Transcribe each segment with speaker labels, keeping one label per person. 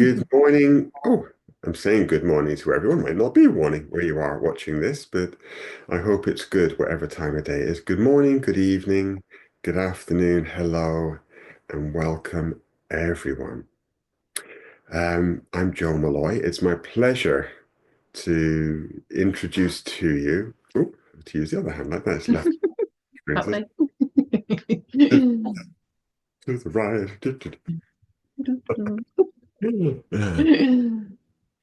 Speaker 1: Good morning. Oh, I'm saying good morning to everyone. Might not be morning where you are watching this, but I hope it's good whatever time of day it is. Good morning, good evening, good afternoon, hello, and welcome everyone. I'm Joe Molloy. It's my pleasure to introduce to you. Oh, to use the other hand like that. It's left.
Speaker 2: Lovely.
Speaker 1: To the right.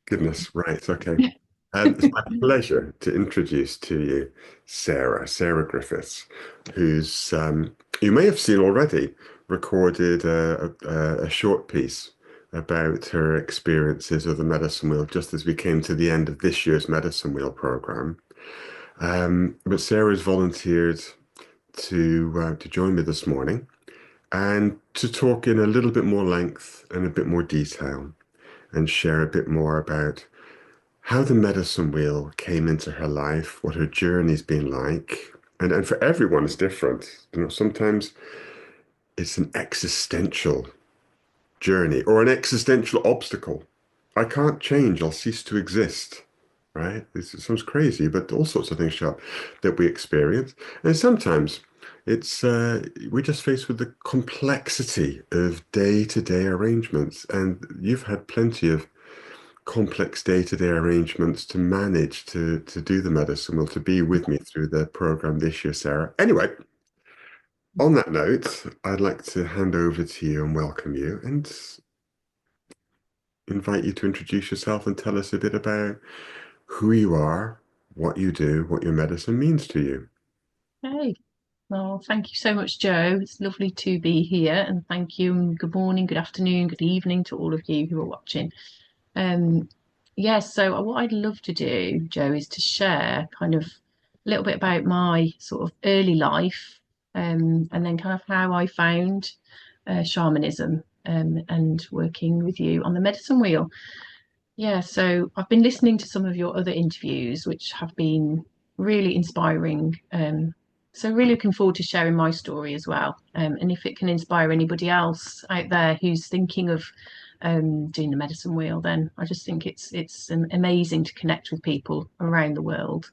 Speaker 1: Goodness, right, okay. It's my pleasure to introduce to you Sarah Griffiths, who's you may have seen already recorded a short piece about her experiences of the medicine wheel just as we came to the end of this year's medicine wheel program. But Sarah's volunteered to join me this morning and to talk in a little bit more length and a bit more detail and share a bit more about how the medicine wheel came into her life, what her journey's been like. And for everyone, it's different. Sometimes it's an existential journey or an existential obstacle. I can't change, I'll cease to exist, right? This sounds crazy, but all sorts of things show up that we experience. And sometimes we're just faced with the complexity of day-to-day arrangements. And you've had plenty of complex day-to-day arrangements to manage to do the medicine wheel, to be with me through the program this year, Sarah. Anyway, on that note, I'd like to hand over to you and welcome you and invite you to introduce yourself and tell us a bit about who you are, what you do, what your medicine means to you.
Speaker 2: Hey, well, thank you so much, Joe. It's lovely to be here, and thank you. And good morning, good afternoon, good evening to all of you who are watching. Um, so what I'd love to do, Joe, is to share kind of a little bit about my sort of early life, and then kind of how I found shamanism, and working with you on the medicine wheel. Yeah, so I've been listening to some of your other interviews, which have been really inspiring. So really looking forward to sharing my story as well. And if it can inspire anybody else out there who's thinking of doing the medicine wheel, then I just think it's amazing to connect with people around the world.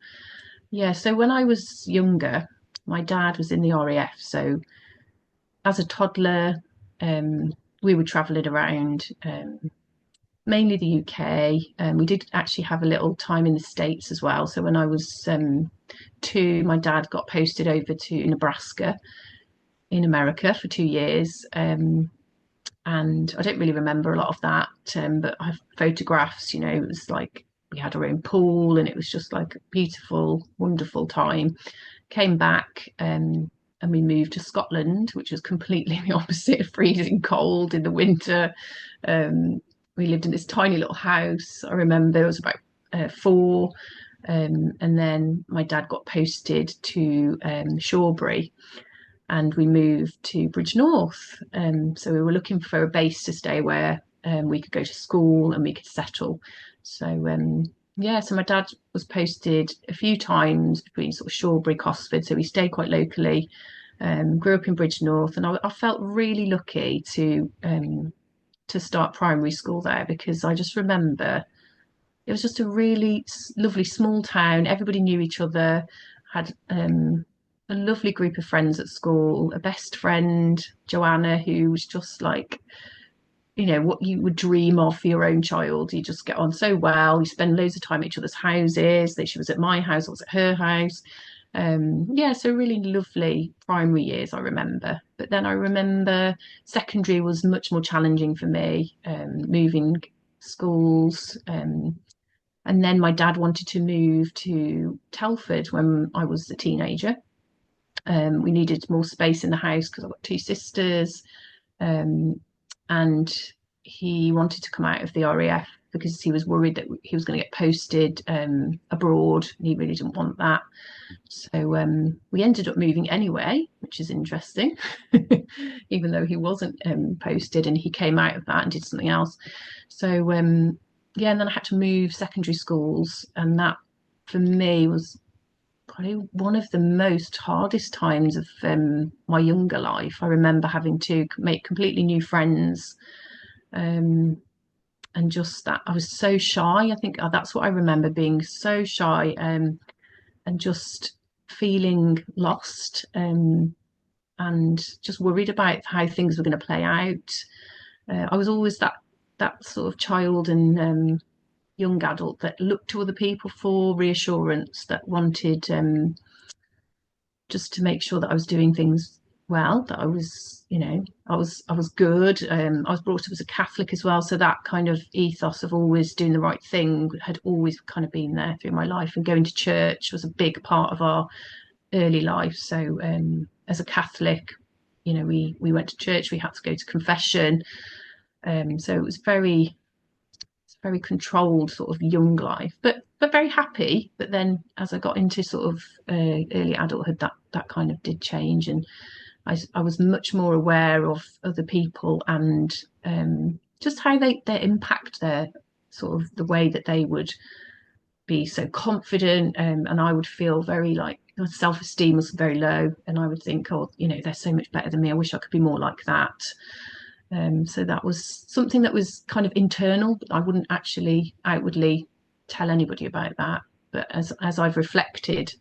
Speaker 2: Yeah, so when I was younger, my dad was in the RAF. So as a toddler, we were traveling around. Mainly the UK. We did actually have a little time in the States as well. So when I was two, my dad got posted over to Nebraska in America for 2 years. And I don't really remember a lot of that, but I have photographs. It was like we had our own pool and it was just like a beautiful, wonderful time. Came back, and we moved to Scotland, which was completely the opposite of freezing cold in the winter. Um, we lived in this tiny little house. I remember it was about four. And then my dad got posted to Shawbury and we moved to Bridgenorth. So we were looking for a base to stay where we could go to school and we could settle. So so my dad was posted a few times between sort of Shawbury, Cosford, so we stayed quite locally. Grew up in Bridgenorth, and I felt really lucky to start primary school there because I just remember it was just a really lovely small town. Everybody knew each other, had a lovely group of friends at school, a best friend, Joanna, who was just like, what you would dream of for your own child. You just get on so well. You spend loads of time at each other's houses. She was at my house, I was at her house. So really lovely primary years, I remember. But then I remember secondary was much more challenging for me, moving schools. And then my dad wanted to move to Telford when I was a teenager. We needed more space in the house because I've got two sisters. Um, and he wanted to come out of the RAF because he was worried that he was going to get posted abroad. And he really didn't want that. So we ended up moving anyway, which is interesting, even though he wasn't posted and he came out of that and did something else. So and then I had to move secondary schools, and that for me was probably one of the most hardest times of my younger life. I remember having to make completely new friends, um, and just that I was so shy. I think that's what I remember, being so shy, and just feeling lost, and just worried about how things were going to play out. I was always that sort of child and young adult that looked to other people for reassurance, that wanted just to make sure that I was doing things well, that I was, I was good. I was brought up as a Catholic as well, so that kind of ethos of always doing the right thing had always kind of been there through my life. And going to church was a big part of our early life. So as a Catholic, we went to church. We had to go to confession. So it was very controlled sort of young life, but very happy. But then as I got into sort of early adulthood, that kind of did change, and I was much more aware of other people, and just how their impact, their sort of the way that they would be so confident, and I would feel very like self-esteem was very low, and I would think, oh, they're so much better than me. I wish I could be more like that. So that was something that was kind of internal, but I wouldn't actually outwardly tell anybody about that. But as I've reflected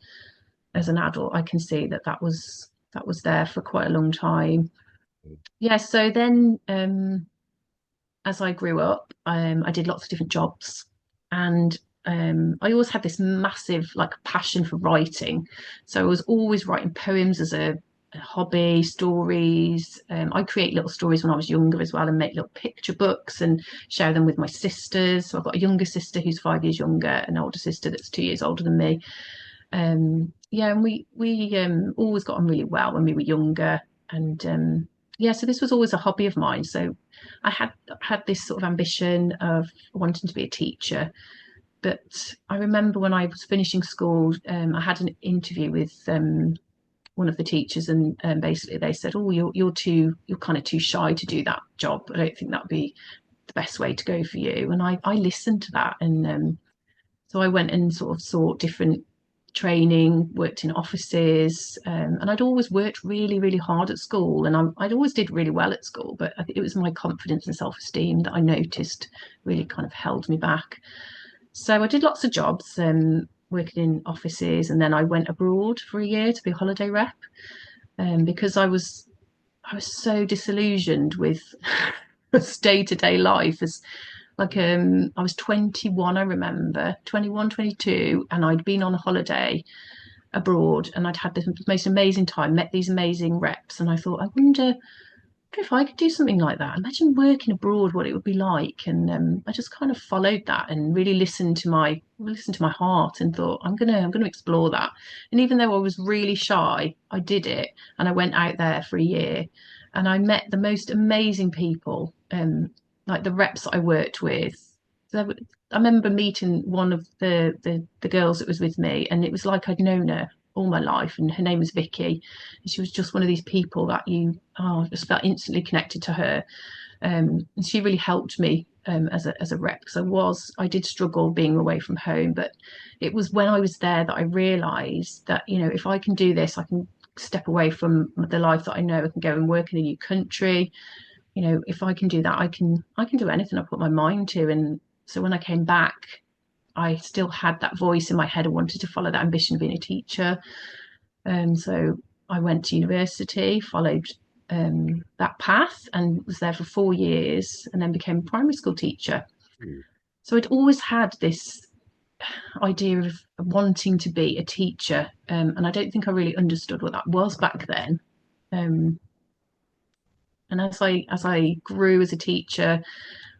Speaker 2: as an adult, I can see that was there for quite a long time. Yeah. So then, as I grew up, I did lots of different jobs, and I always had this massive like passion for writing. So I was always writing poems as a hobby, stories. I create little stories when I was younger as well, and make little picture books and share them with my sisters. So I've got a younger sister who's 5 years younger, an older sister that's 2 years older than me. Yeah, and we always got on really well when we were younger, and yeah, so this was always a hobby of mine. So I had this sort of ambition of wanting to be a teacher. But I remember when I was finishing school, I had an interview with one of the teachers, and basically they said, "Oh, you're kind of too shy to do that job. I don't think that'd be the best way to go for you." And I listened to that, and so I went and sort of sought different training, worked in offices, and I'd always worked really, really hard at school, and I'd always did really well at school. But I think it was my confidence and self-esteem that I noticed really kind of held me back. So I did lots of jobs, working in offices, and then I went abroad for a year to be a holiday rep, because I was so disillusioned with day-to-day life. As like I was 21, I remember 21, 22, and I'd been on a holiday abroad, and I'd had the most amazing time, met these amazing reps, and I thought, I wonder if I could do something like that. Imagine working abroad, what it would be like. And I just kind of followed that and really listened to my heart, and thought, I'm gonna explore that. And even though I was really shy, I did it, and I went out there for a year, and I met the most amazing people, like the reps that I worked with. I remember meeting one of the girls that was with me, and it was like I'd known her all my life, and her name was Vicky. And she was just one of these people that just felt instantly connected to her. And she really helped me, as a rep, because I did struggle being away from home. But it was when I was there that I realised that, if I can do this, I can step away from the life that I know. I can go and work in a new country. If I can do that, I can do anything I put my mind to. And so when I came back, I still had that voice in my head. I wanted to follow that ambition of being a teacher. So I went to university, followed that path, and was there for 4 years, and then became a primary school teacher.
Speaker 1: Mm.
Speaker 2: So I'd always had this idea of wanting to be a teacher, and I don't think I really understood what that was back then. Um, and as I grew as a teacher,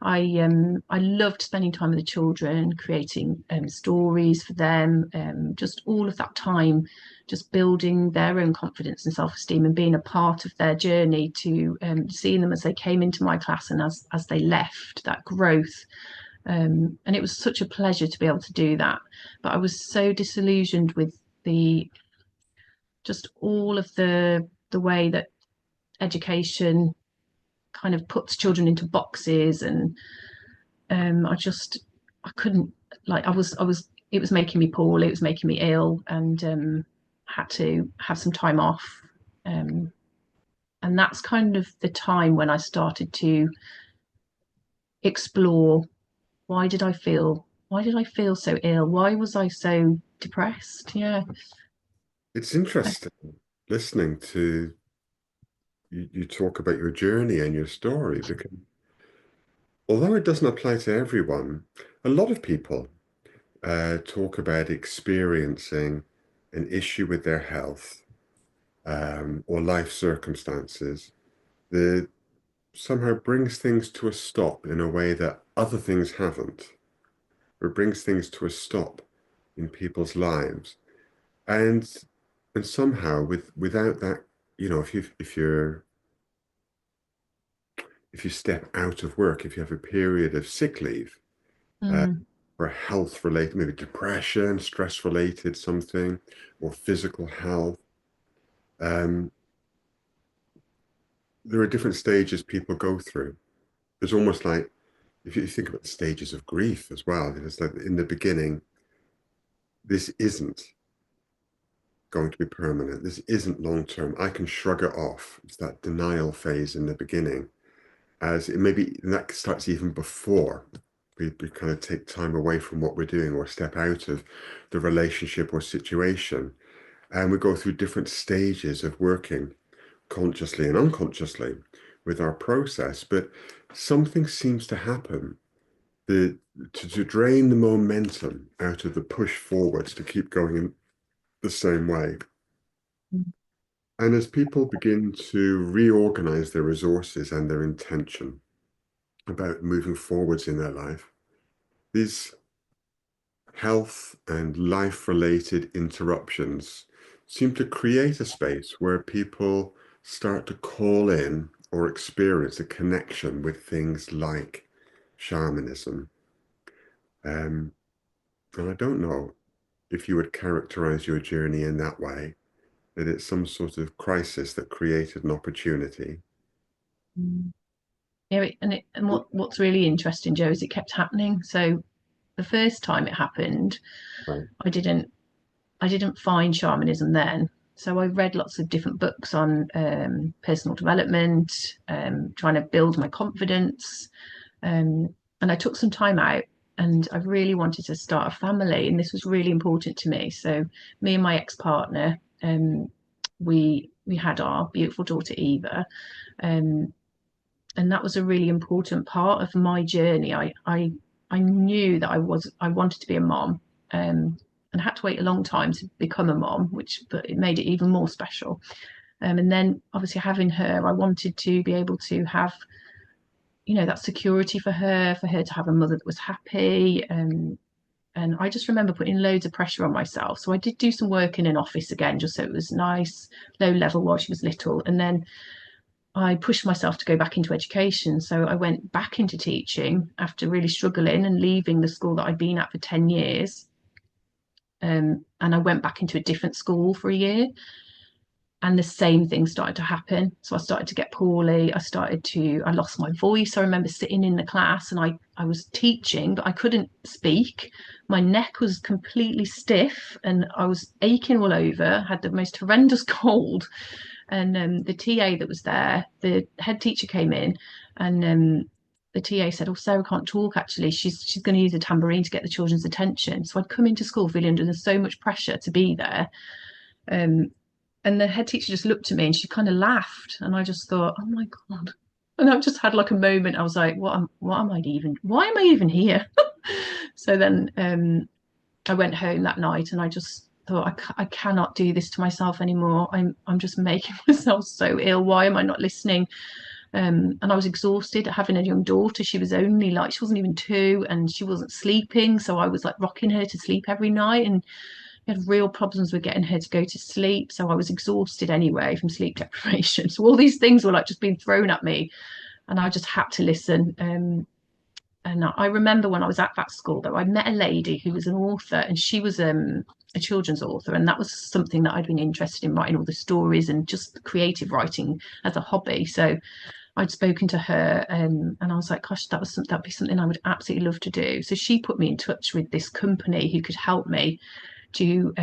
Speaker 2: I loved spending time with the children, creating stories for them, just all of that time, just building their own confidence and self-esteem, and being a part of their journey, to seeing them as they came into my class, and as they left, that growth. And it was such a pleasure to be able to do that. But I was so disillusioned with the just all of the way that education kind of puts children into boxes, and I couldn't, like, it was making me poorly, it was making me ill, and had to have some time off. Um, and that's kind of the time when I started to explore why did I feel so ill? Why was I so depressed? Yeah.
Speaker 1: It's interesting listening to you talk about your journey and your story because although it doesn't apply to everyone, a lot of people talk about experiencing an issue with their health or life circumstances that somehow brings things to a stop in a way that other things haven't, or brings things to a stop in people's lives. And somehow without that, if you step out of work, if you have a period of sick leave, uh,
Speaker 2: Mm,
Speaker 1: for health related, maybe depression, stress related something, or physical health, um, there are different stages people go through. There's almost like if you think about the stages of grief as well, it's like in the beginning, this isn't going to be permanent. This isn't long term. I can shrug it off. It's that denial phase in the beginning, as it maybe that starts even before we kind of take time away from what we're doing or step out of the relationship or situation. And we go through different stages of working consciously and unconsciously with our process. But something seems to happen to drain the momentum out of the push forwards to keep going in the same way. And as people begin to reorganize their resources and their intention about moving forwards in their life, these health and life related interruptions seem to create a space where people start to call in or experience a connection with things like shamanism. Um, and I don't know if you would characterize your journey in that way, that it's some sort of crisis that created an opportunity.
Speaker 2: mm. Yeah, and what's really interesting, Joe, is it kept happening. So the first time it happened,
Speaker 1: Right.
Speaker 2: I didn't I didn't find shamanism then. So I read lots of different books on personal development, trying to build my confidence, and I took some time out. And I really wanted to start a family, and this was really important to me. So me and my ex-partner, we had our beautiful daughter Eva, um, and that was a really important part of my journey. I knew that I wanted to be a mom, and I had to wait a long time to become a mom, but it made it even more special. And then obviously having her, I wanted to be able to have that security for her to have a mother that was happy. And I just remember putting loads of pressure on myself. So I did do some work in an office again, just so it was nice, low level while she was little. And then I pushed myself to go back into education. So I went back into teaching after really struggling and leaving the school that I'd been at for 10 years. And I went back into a different school for a year. And the same thing started to happen. So I started to get poorly. I lost my voice. I remember sitting in the class and I was teaching, but I couldn't speak. My neck was completely stiff and I was aching all over, had the most horrendous cold. And the TA that was there, the head teacher came in, and the TA said, "Oh, Sarah can't talk. Actually, she's going to use a tambourine to get the children's attention." So I'd come into school feeling under so much pressure to be there, um, and the head teacher just looked at me and she kind of laughed, and I just thought, "Oh my god." And I just had like a moment. I was like, what am I even? Why am I even here?" So then I went home that night and I just thought I cannot do this to myself anymore. I'm just making myself so ill. Why am I not listening? And I was exhausted having a young daughter. She wasn't even 2 and she wasn't sleeping. So I was like rocking her to sleep every night and we had real problems with getting her to go to sleep. So I was exhausted anyway from sleep deprivation. So all these things were like just being thrown at me and I just had to listen. And I remember when I was at that school, though, I met a lady who was an author, and she was a children's author, and that was something that I'd been interested in, writing all the stories and just creative writing as a hobby. So I'd spoken to her, and I was like, "Gosh, that'd be something I would absolutely love to do." So she put me in touch with this company who could help me to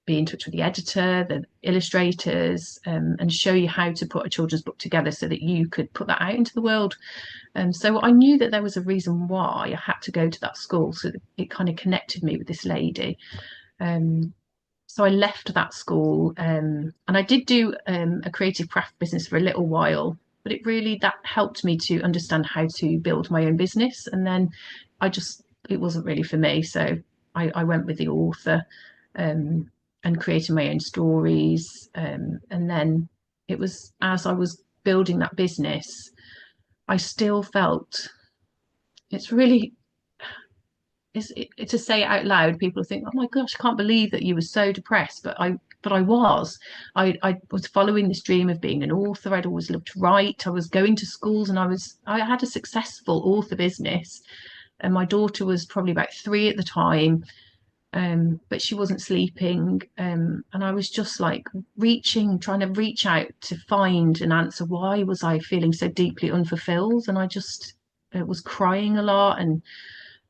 Speaker 2: be in touch with the editor, the illustrators, and show you how to put a children's book together so that you could put that out into the world. So I knew that there was a reason why I had to go to that school. So it kind of connected me with this lady. Um, so I left that school, and I did do a creative craft business for a little while, but that helped me to understand how to build my own business. And then it wasn't really for me. So I went with the author, um, and creating my own stories. And then it was as I was building that business, I still felt it's really to say it out loud. People think, "Oh my gosh, I can't believe that you were so depressed." But I was. I was following this dream of being an author. I'd always loved to write. I was going to schools, and I had a successful author business. And my daughter was probably about 3 at the time, but she wasn't sleeping. And I was just like trying to reach out to find an answer. Why was I feeling so deeply unfulfilled? And I was crying a lot, and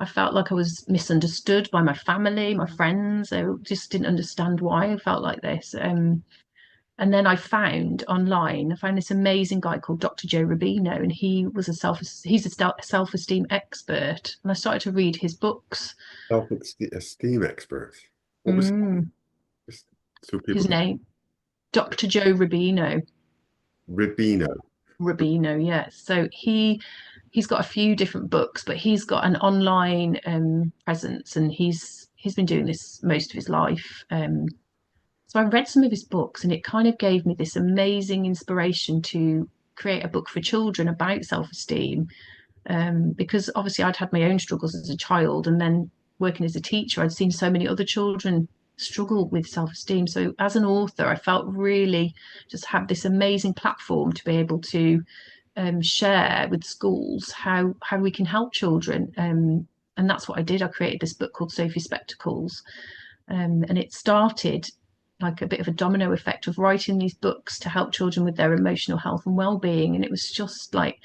Speaker 2: I felt like I was misunderstood by my family, my friends. They just didn't understand why I felt like this. And then I found this amazing guy called Dr. Joe Rubino, and he's a self-esteem expert. And I started to read his books.
Speaker 1: Self-esteem expert. What was
Speaker 2: Mm,
Speaker 1: just so people
Speaker 2: his
Speaker 1: can
Speaker 2: name, Dr. Joe Rubino.
Speaker 1: Ribino.
Speaker 2: Rubino, yes. So he's got a few different books, but he's got an online presence, and he's been doing this most of his life. So I read some of his books, and it kind of gave me this amazing inspiration to create a book for children about self-esteem. Because obviously I'd had my own struggles as a child, and then working as a teacher, I'd seen so many other children struggle with self-esteem. So as an author, I felt really just had this amazing platform to be able to share with schools how we can help children. And that's what I did. I created this book called Sophie's Spectacles, and it started like a bit of a domino effect of writing these books to help children with their emotional health and well-being. And it was just like,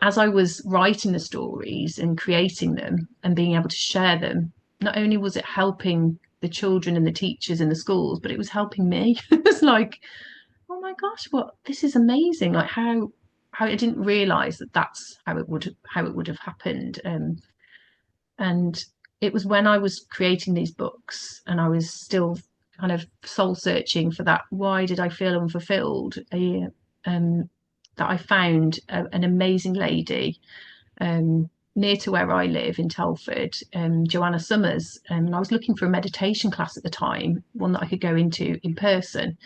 Speaker 2: as I was writing the stories and creating them and being able to share them, not only was it helping the children and the teachers in the schools, but it was helping me. It was like, oh my gosh, this is amazing. Like how I didn't realize that that's how it would have happened. And it was when I was creating these books and I was still kind of soul searching for that. Why did I feel unfulfilled? That I found an amazing lady near to where I live in Telford, Joanna Summers. And I was looking for a meditation class at the time, one that I could go into in person.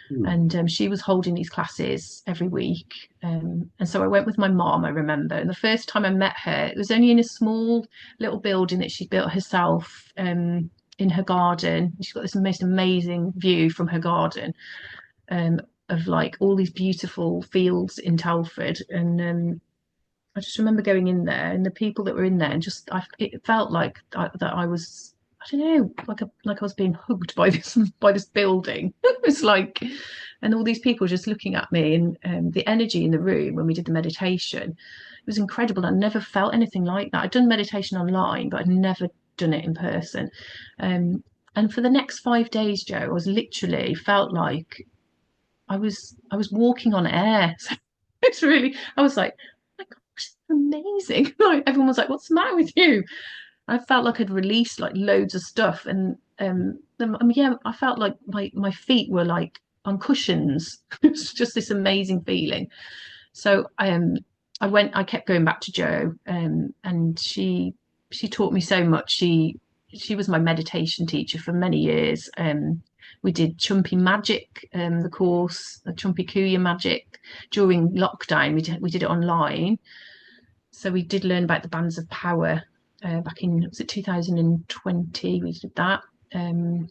Speaker 1: Hmm.
Speaker 2: And she was holding these classes every week. And so I went with my mom, I remember. And the first time I met her, it was only in a small little building that she'd built herself in her garden. She's got this most amazing view from her garden, of like all these beautiful fields in Telford. And I just remember going in there and the people that were in there, and it felt like that I was, I don't know, like I was being hugged by this building. It was like, and all these people just looking at me, and the energy in the room when we did the meditation, it was incredible. I never felt anything like that. I'd done meditation online, but I'd never done it in person. And for the next 5 days, Joe, I was literally felt like I was walking on air. So it's really, I was like, oh my gosh, amazing. Like everyone was like, what's the matter with you? I felt like I'd released like loads of stuff. And yeah, I felt like my feet were like on cushions. It was just this amazing feeling. So I kept going back to Jo, and she taught me so much. She was my meditation teacher for many years. We did Chumpy Magic, the course, the Chumpy Kuya Magic during lockdown. We did it online, so we did learn about the bands of power back in, was it 2020? We did that. And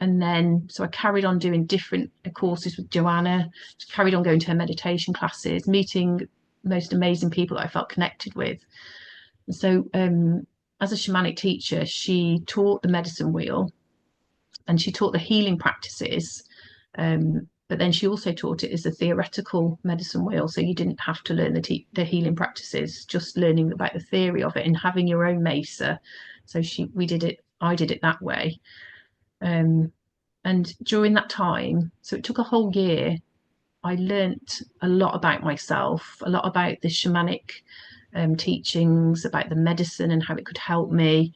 Speaker 2: then, so I carried on doing different courses with Joanna, carried on going to her meditation classes, meeting most amazing people that I felt connected with. And so, as a shamanic teacher, she taught the medicine wheel and she taught the healing practices. But then she also taught it as a theoretical medicine wheel. So you didn't have to learn the healing practices, just learning about the theory of it and having your own mesa. So I did it that way. And during that time, so it took a whole year, I learnt a lot about myself, a lot about the shamanic teachings, about the medicine and how it could help me.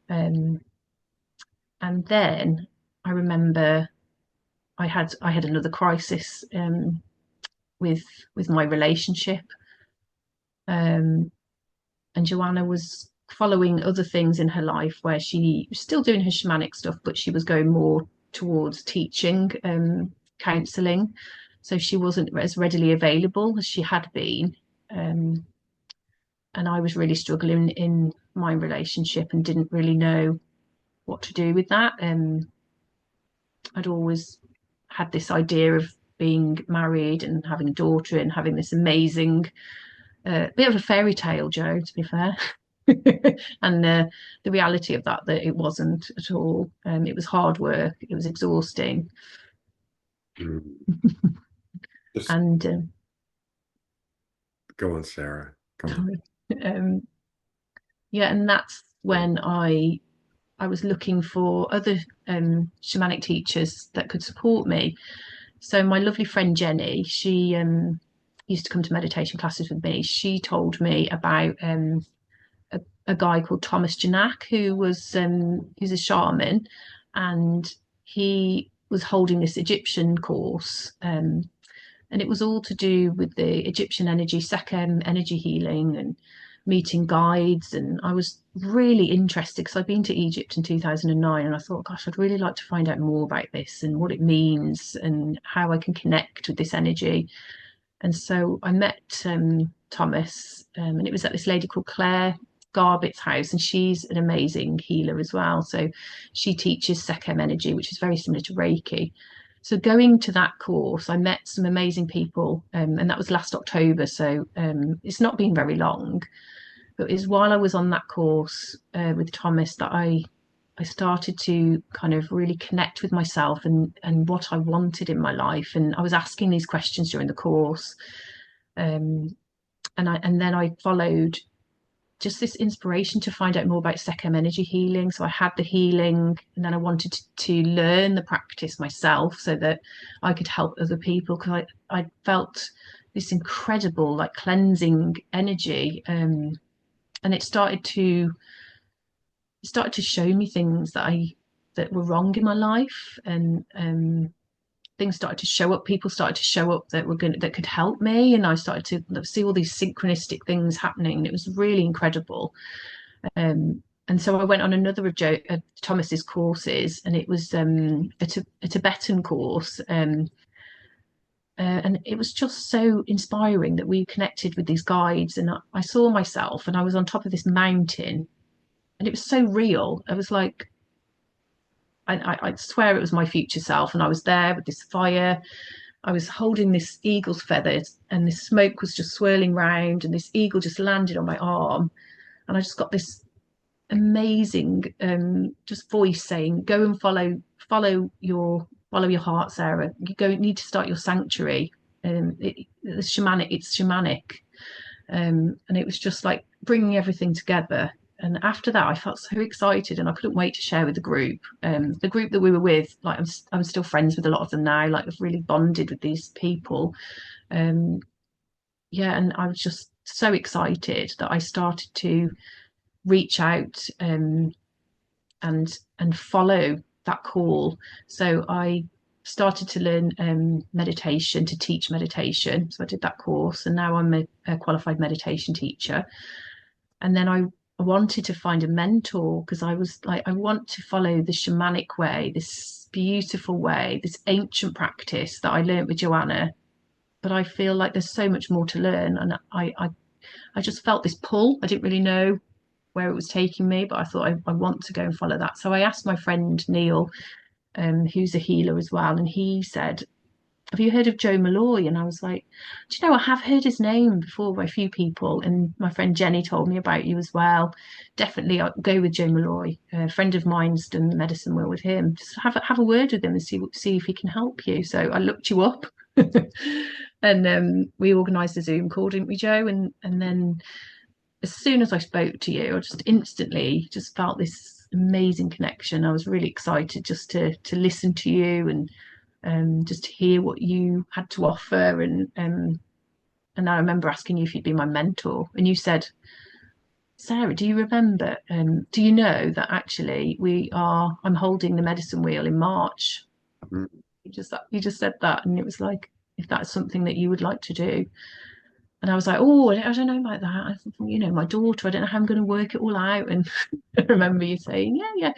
Speaker 2: Um, and then I remember I had another crisis with with my relationship, um, and Joanna was following other things in her life where she was still doing her shamanic stuff, but she was going more towards teaching, counselling. So she wasn't as readily available as she had been. Um, and I was really struggling in my relationship and didn't really know what to do with that. I'd always had this idea of being married and having a daughter and having this amazing bit of a fairy tale, Joe, to be fair. And the reality of that it wasn't at all. It was hard work. It was exhausting.
Speaker 1: Mm. Just
Speaker 2: And
Speaker 1: go on, Sarah. Go on.
Speaker 2: um, yeah, and that's when I was looking for other shamanic teachers that could support me. So my lovely friend Jenny, she used to come to meditation classes with me. She told me about a guy called Thomas Janak, who's a shaman, and he was holding this Egyptian course, and it was all to do with the Egyptian energy, Sekhem energy healing, and meeting guides. And I was really interested because I'd been to Egypt in 2009, and I thought, gosh, I'd really like to find out more about this and what it means and how I can connect with this energy. And so I met Thomas, and it was at this lady called Claire Garbett's house, and she's an amazing healer as well. So she teaches Sekhem energy, which is very similar to Reiki. So going to that course, I met some amazing people, and that was last October. So it's not been very long, but it's while I was on that course with Thomas that I started to kind of really connect with myself and what I wanted in my life. And I was asking these questions during the course. Um, and then I followed just this inspiration to find out more about Sekhem energy healing. So I had the healing, and then I wanted to learn the practice myself so that I could help other people because I felt this incredible like cleansing energy, and it started to show me things that were wrong in my life, and things started to show up. People started to show up that could help me, and I started to see all these synchronistic things happening. It was really incredible. And so I went on another of Thomas's courses, and it was a Tibetan course. And it was just so inspiring that we connected with these guides, and I saw myself, and I was on top of this mountain, and it was so real. I was like, I swear it was my future self, and I was there with this fire. I was holding this eagle's feathers, and this smoke was just swirling round, and this eagle just landed on my arm, and I just got this amazing just voice saying, "Go and follow your heart, Sarah. You need to start your sanctuary." It's shamanic, and it was just like bringing everything together. And after that, I felt so excited, and I couldn't wait to share with the group. The group that we were with, like I'm still friends with a lot of them now. Like I've really bonded with these people. Um, yeah, and I was just so excited that I started to reach out, and follow that call. So I started to learn meditation, to teach meditation. So I did that course, and now I'm a qualified meditation teacher. And then I wanted to find a mentor because I was like, I want to follow the shamanic way, this beautiful way, this ancient practice that I learned with Joanna. But I feel like there's so much more to learn, and I just felt this pull. I didn't really know where it was taking me, but I thought I want to go and follow that. So I asked my friend Neil, who's a healer as well, and he said, "Have you heard of Joe Molloy?" And I was like, "Do you know, I have heard his name before by a few people." And my friend Jenny told me about you as well. Definitely, I'll go with Joe Molloy. A friend of mine's done the medicine wheel with him. Just have a word with him and see if he can help you. So I looked you up, and we organised a Zoom call, didn't we, Joe? And then as soon as I spoke to you, I just instantly just felt this amazing connection. I was really excited just to listen to you and just to hear what you had to offer. And I remember asking you if you'd be my mentor, and you said, Sarah, do you remember? Do you know that actually I'm holding the medicine wheel in March?
Speaker 1: Mm.
Speaker 2: You just said that, and it was like, if that's something that you would like to do. And I was like, oh, I don't know about that. I thought, my daughter, I don't know how I'm going to work it all out. And I remember you saying, yeah, yeah,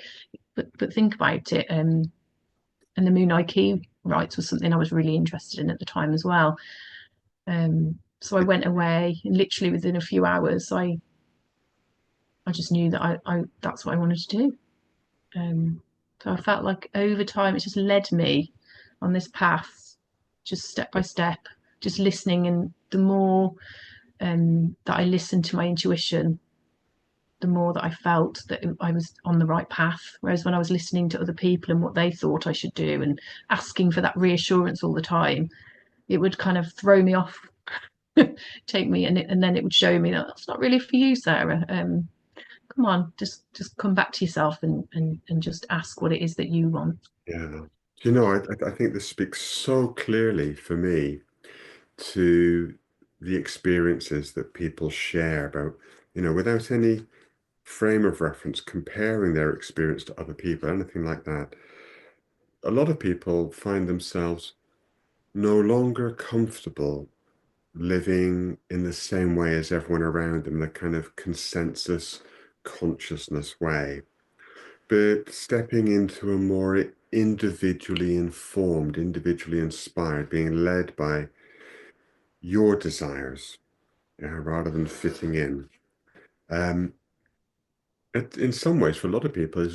Speaker 2: but think about it. And the Moon IQ rights was something I was really interested in at the time as well. So I went away, and literally within a few hours, I just knew that I that's what I wanted to do. So I felt like over time it just led me on this path, just step by step, just listening. And the more that I listened to my intuition, the more that I felt that I was on the right path. Whereas when I was listening to other people and what they thought I should do and asking for that reassurance all the time, it would kind of throw me off, take me, and then it would show me that that's not really for you, Sarah. Come on, just come back to yourself and just ask what it is that you want.
Speaker 1: Yeah. Do you know, I think this speaks so clearly for me to the experiences that people share about, without any frame of reference, comparing their experience to other people, anything like that. A lot of people find themselves no longer comfortable living in the same way as everyone around them, the kind of consensus consciousness way, but stepping into a more individually informed, individually inspired, being led by your desires, rather than fitting in. Um, in some ways, for a lot of people,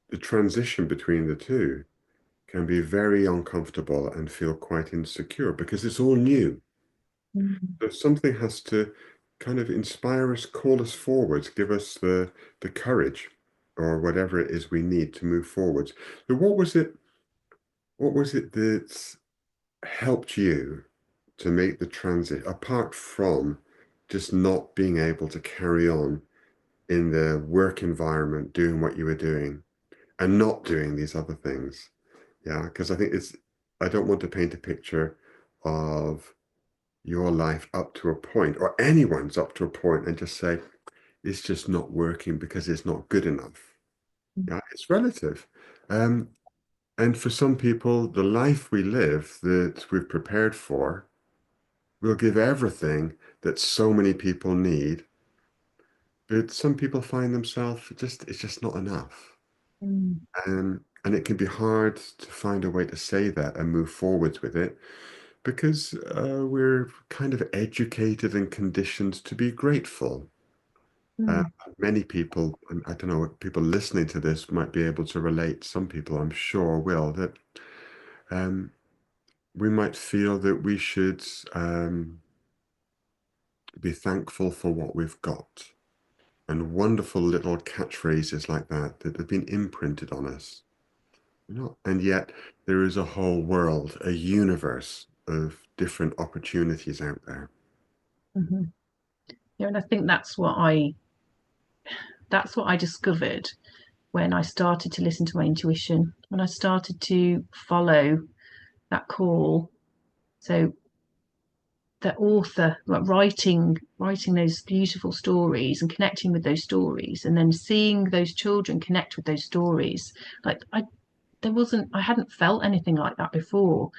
Speaker 1: the transition between the two can be very uncomfortable and feel quite insecure because it's all new.
Speaker 2: Mm.
Speaker 1: So something has to kind of inspire us, call us forwards, give us the courage or whatever it is we need to move forwards. So what was it that helped you to make the transit apart from just not being able to carry on in the work environment doing what you were doing and not doing these other things? Yeah, because I don't want to paint a picture of your life up to a point, or anyone's up to a point, and just say it's just not working because it's not good enough. Yeah, it's relative. Um, and for some people, the life we live that we've prepared for will give everything that so many people need. But some people find themselves it's just not enough.
Speaker 2: Mm.
Speaker 1: And it can be hard to find a way to say that and move forwards with it because we're kind of educated and conditioned to be grateful. Uh,
Speaker 2: Mm.
Speaker 1: many people, and I don't know, people listening to this might be able to relate. Some people, I'm sure, will, that um, we might feel that we should be thankful for what we've got. And wonderful little catchphrases like that that have been imprinted on us. And yet there is a whole world, a universe of different opportunities out there.
Speaker 2: Mm-hmm. Yeah, and I think that's what I discovered when I started to listen to my intuition, when I started to follow that call. So the author, like writing those beautiful stories and connecting with those stories, and then seeing those children connect with those stories. Like I hadn't felt anything like that before,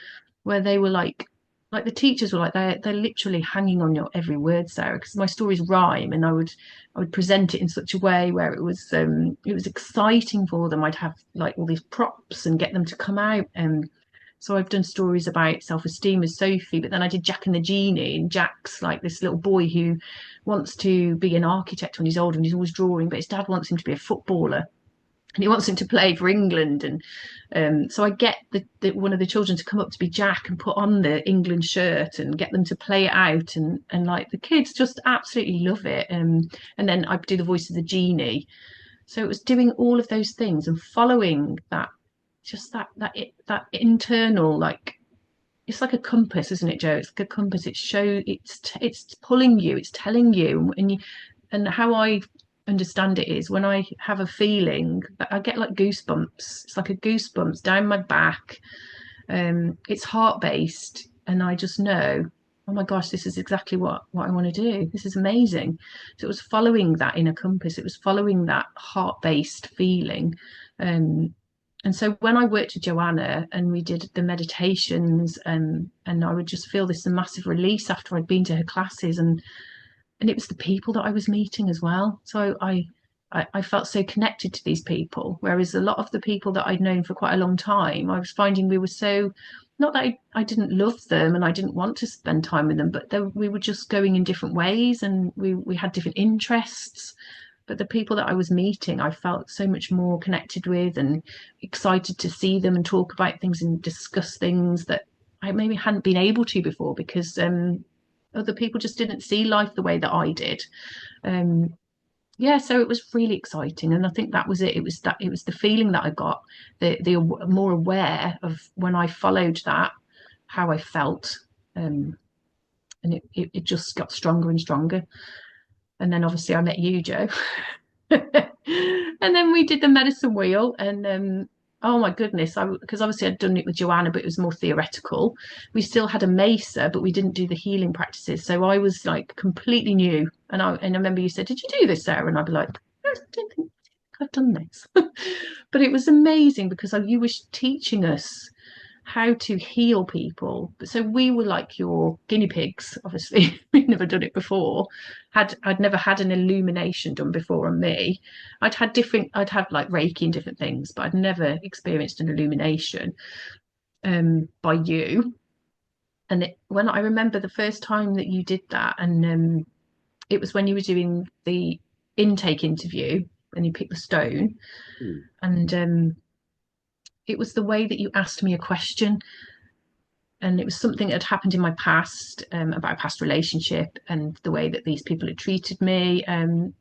Speaker 2: where they were like the teachers were like they're literally hanging on your every word, Sarah, because my stories rhyme, and I would present it in such a way where it was exciting for them. I'd have like all these props and get them to come out. So I've done stories about self-esteem as Sophie, but then I did Jack and the Genie, and Jack's like this little boy who wants to be an architect when he's older, and he's always drawing, but his dad wants him to be a footballer, and he wants him to play for England. And so I get one of the children to come up to be Jack and put on the England shirt and get them to play it out, and like the kids just absolutely love it. And then I do the voice of the genie. So it was doing all of those things and following that, just that internal, like it's like a compass, isn't it, Joe? It's like a compass. It's pulling you, it's telling you, and how I understand it is when I have a feeling that I get like goosebumps. It's like a goosebumps down my back. It's heart based, and I just know, oh my gosh, this is exactly what I want to do. This is amazing. So it was following that inner compass. It was following that heart based feeling. Um, and so when I worked with Joanna and we did the meditations, and I would just feel this massive release after I'd been to her classes, and it was the people that I was meeting as well. So I felt so connected to these people, whereas a lot of the people that I'd known for quite a long time, I was finding we were so, not that I didn't love them and I didn't want to spend time with them, but we were just going in different ways, and we had different interests. But the people that I was meeting, I felt so much more connected with and excited to see them and talk about things and discuss things that I maybe hadn't been able to before, because other people just didn't see life the way that I did. Um, yeah, so it was really exciting, and I think that was it. It was the feeling that I got, the more aware of when I followed that, how I felt, and it just got stronger and stronger. And then obviously I met you, Joe. And then we did the medicine wheel, and oh my goodness, I because obviously I'd done it with Joanna, but it was more theoretical. We still had a mesa, but we didn't do the healing practices. So I was like completely new, and I remember you said, "Did you do this, Sarah?" And I'd be like, "I don't think I've done this," but it was amazing because you were teaching us how to heal people. So we were like your guinea pigs. Obviously, we'd never done it before. I'd never had an illumination done before on me. I'd had like Reiki and different things, but I'd never experienced an illumination by you. And when I remember the first time that you did that, and it was when you were doing the intake interview and you picked the stone,
Speaker 1: Hmm.
Speaker 2: and it was the way that you asked me a question, and it was something that had happened in my past, about a past relationship and the way that these people had treated me, and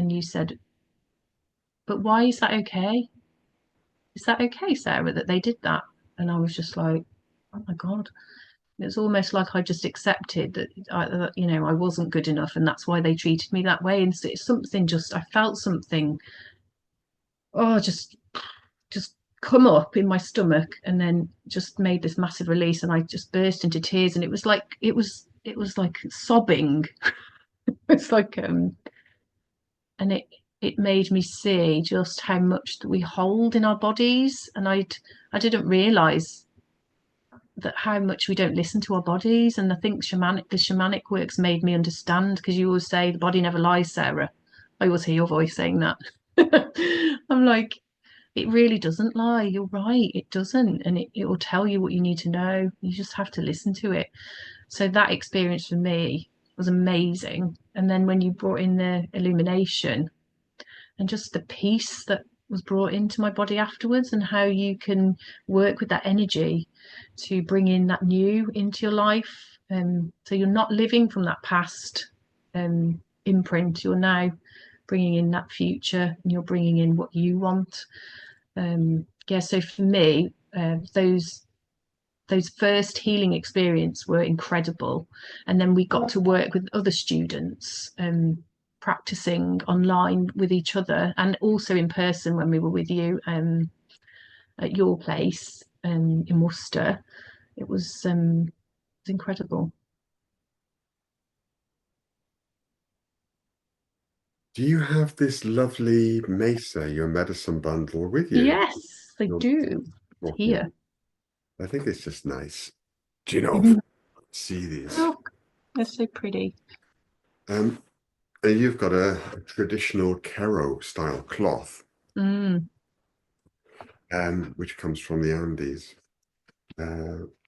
Speaker 2: you said, but why is that okay? Is that okay, Sarah, that they did that? And I was just like, oh my god. It was almost like I just accepted that I wasn't good enough, and that's why they treated me that way. And so it's something, just I felt something, oh, just come up in my stomach, and then just made this massive release, and I just burst into tears, and it was like sobbing. It's like and it made me see just how much that we hold in our bodies, and I didn't realize that how much we don't listen to our bodies. And I think the shamanic works made me understand, because you always say the body never lies, Sarah. I always hear your voice saying that. I'm like, it really doesn't lie. You're right, it doesn't, and it will tell you what you need to know. You just have to listen to it. So that experience for me was amazing. And then when you brought in the illumination, and just the peace that was brought into my body afterwards, and how you can work with that energy to bring in that new into your life. So you're not living from that past imprint. You're now bringing in that future, and you're bringing in what you want. Yeah, so for me, those first healing experience were incredible, and then we got to work with other students, practicing online with each other, and also in person when we were with you, at your place, in Worcester. It was incredible.
Speaker 1: Do you have this lovely mesa, your medicine bundle, with you?
Speaker 2: Yes, they
Speaker 1: You're
Speaker 2: do. It's
Speaker 1: walking.
Speaker 2: here.
Speaker 1: I think it's just nice. Do you know,
Speaker 2: Mhm.
Speaker 1: see these?
Speaker 2: Oh, they're so pretty.
Speaker 1: Um, and you've got a traditional Kero style cloth,
Speaker 2: Mm.
Speaker 1: which comes from the Andes.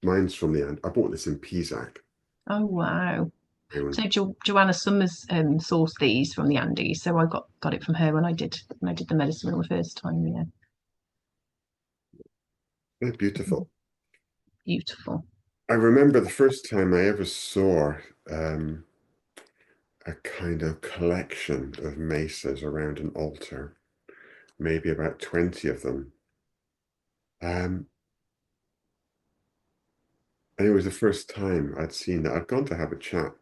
Speaker 1: Mine's from the Andes. I bought this in Pisac.
Speaker 2: Oh wow.
Speaker 1: When
Speaker 2: So Joanna Summers sourced these from the Andes, so I got it from her when I did the medicine wheel the first time. Yeah.
Speaker 1: they're beautiful.
Speaker 2: Beautiful.
Speaker 1: I remember the first time I ever saw um, a kind of collection of mesas around an altar, maybe about 20 of them. Um, and it was the first time I'd seen that. I'd gone to have a chat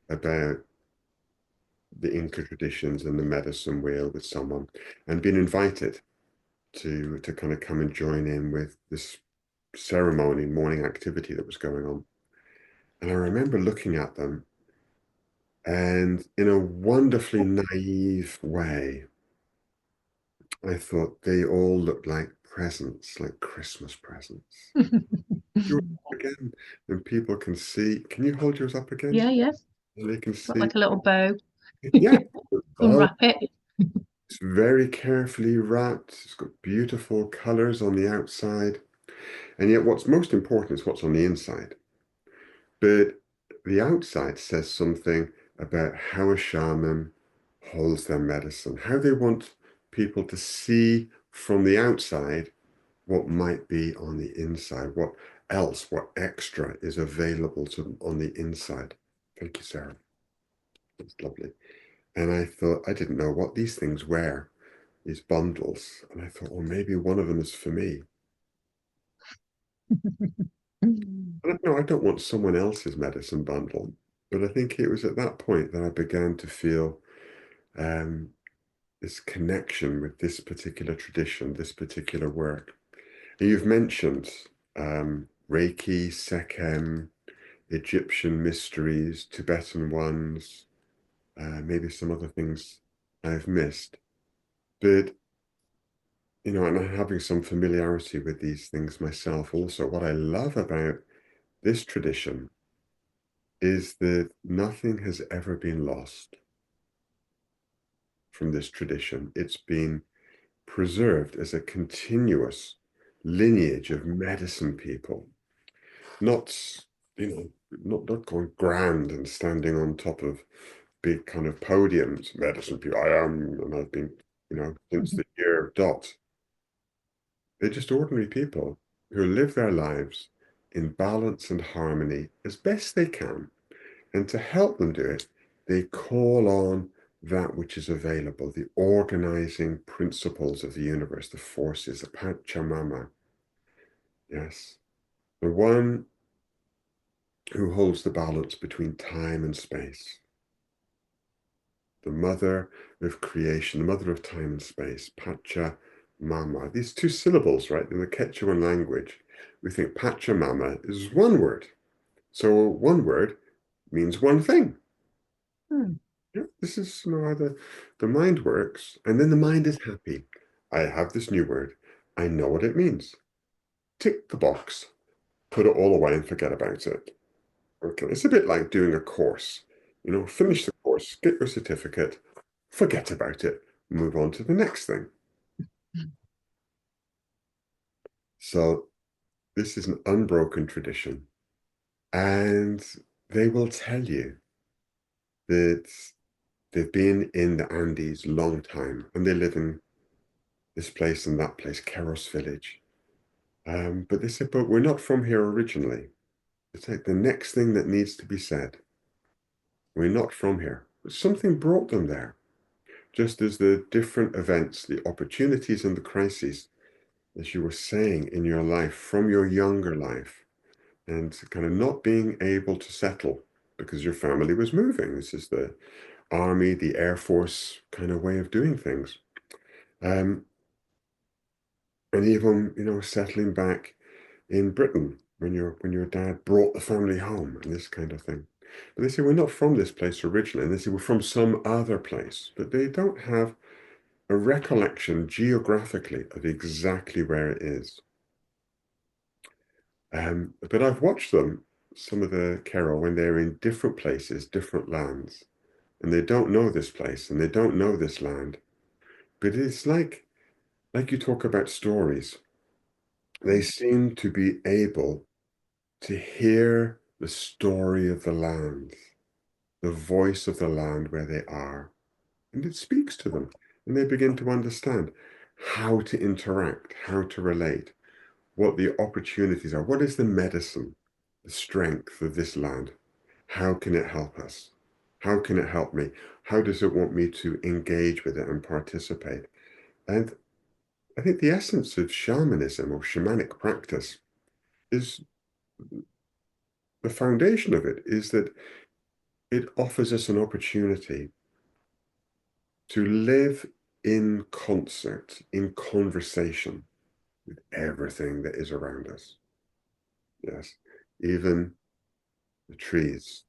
Speaker 1: about the Inca traditions and the medicine wheel with someone, and been invited to kind of come and join in with this ceremony, morning activity that was going on. And I remember looking at them, and in a wonderfully naive way, I thought they all looked like presents, like Christmas presents. Yours up again, and people can see. Can you hold yours up again?
Speaker 2: Yeah, yeah.
Speaker 1: And they can
Speaker 2: Got
Speaker 1: see.
Speaker 2: like a little bow.
Speaker 1: Yeah. Oh,
Speaker 2: Unwrap it.
Speaker 1: it's very carefully wrapped. It's got beautiful colors on the outside. And yet, what's most important is what's on the inside. But the outside says something about how a shaman holds their medicine, how they want people to see from the outside what might be on the inside, what else, what extra is available to them on the inside. Thank you, Sarah. That's lovely. And I thought, I didn't know what these things were, these bundles. And I thought, well, maybe one of them is for me. I don't want someone else's medicine bundle. But I think it was at that point that I began to feel um, this connection with this particular tradition, this particular work. And you've mentioned Reiki, Sekhem, Egyptian mysteries, Tibetan ones, maybe some other things I've missed. But, and I'm having some familiarity with these things myself also. What I love about this tradition is that nothing has ever been lost from this tradition. It's been preserved as a continuous lineage of medicine people, not, not going grand and standing on top of big kind of podiums, medicine people. I am, and I've been, since the year of dot. They're just ordinary people who live their lives in balance and harmony as best they can. And to help them do it, they call on that which is available, the organizing principles of the universe, the forces, the Pachamama. Yes. The one who holds the balance between time and space. The mother of creation, the mother of time and space, Pachamama. These two syllables, right, in the Quechuan language, we think Pachamama is one word. So one word means one thing.
Speaker 2: Hmm.
Speaker 1: Yeah, this is how the mind works. And then the mind is happy. I have this new word. I know what it means. Tick the box, put it all away and forget about it. Okay, it's a bit like doing a course. Finish the course, get your certificate, forget about it, move on to the next thing. So this is an unbroken tradition. And they will tell you that they've been in the Andes a long time and they live in this place and that place, Keros village. But they said, but we're not from here originally. It's like the next thing that needs to be said. We're not from here. But something brought them there, just as the different events, the opportunities and the crises, as you were saying in your life, from your younger life, and kind of not being able to settle because your family was moving. This is the army, the air force kind of way of doing things. Um, and even, settling back in Britain when your dad brought the family home and this kind of thing. But they say we're not from this place originally, and they say we're from some other place, but they don't have a recollection geographically of exactly where it is. But I've watched them, some of the Carol, when they're in different places, different lands, and they don't know this place and they don't know this land. But it's like you talk about stories. They seem to be able to hear the story of the land, the voice of the land where they are, and it speaks to them, and they begin to understand how to interact, how to relate, what the opportunities are, what is the medicine, the strength of this land, how can it help us, how can it help me, how does it want me to engage with it and participate. And I think the essence of shamanism or shamanic practice is the foundation of it is that it offers us an opportunity to live in concert, in conversation with everything that is around us. Yes, even the trees.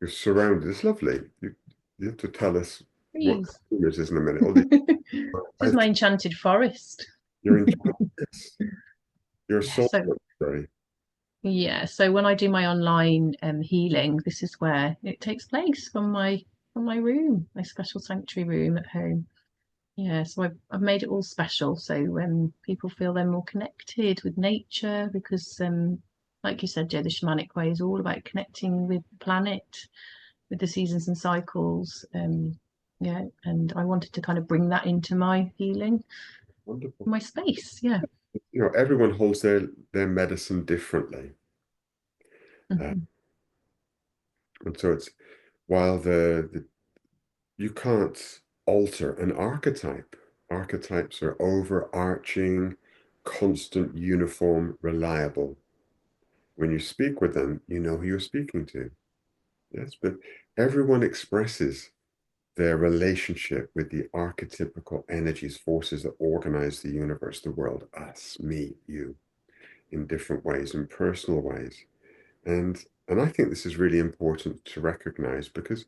Speaker 1: You're surrounded. It's lovely. You have to tell us what
Speaker 2: Please.
Speaker 1: yours is in a minute.
Speaker 2: This is my enchanted forest.
Speaker 1: You're in yes, you're
Speaker 2: Yeah,
Speaker 1: so
Speaker 2: so
Speaker 1: sorry.
Speaker 2: yeah, so when I do my online healing, this is where it takes place from my room, my special sanctuary room at home. Yeah, so I've made it all special so people feel they're more connected with nature because like you said, Joe, the shamanic way is all about connecting with the planet, with the seasons and cycles. Yeah, and I wanted to kind of bring that into my healing,
Speaker 1: Wonderful.
Speaker 2: my space. Yeah.
Speaker 1: Everyone holds their medicine differently. Uh,
Speaker 2: Hmm.
Speaker 1: and so it's while the you can't alter an archetype. Archetypes are overarching, constant, uniform, reliable. When you speak with them, you know who you're speaking to. Yes, but everyone expresses their relationship with the archetypical energies, forces that organize the universe, the world, us, me, you, in different ways, in personal ways. And I think this is really important to recognize because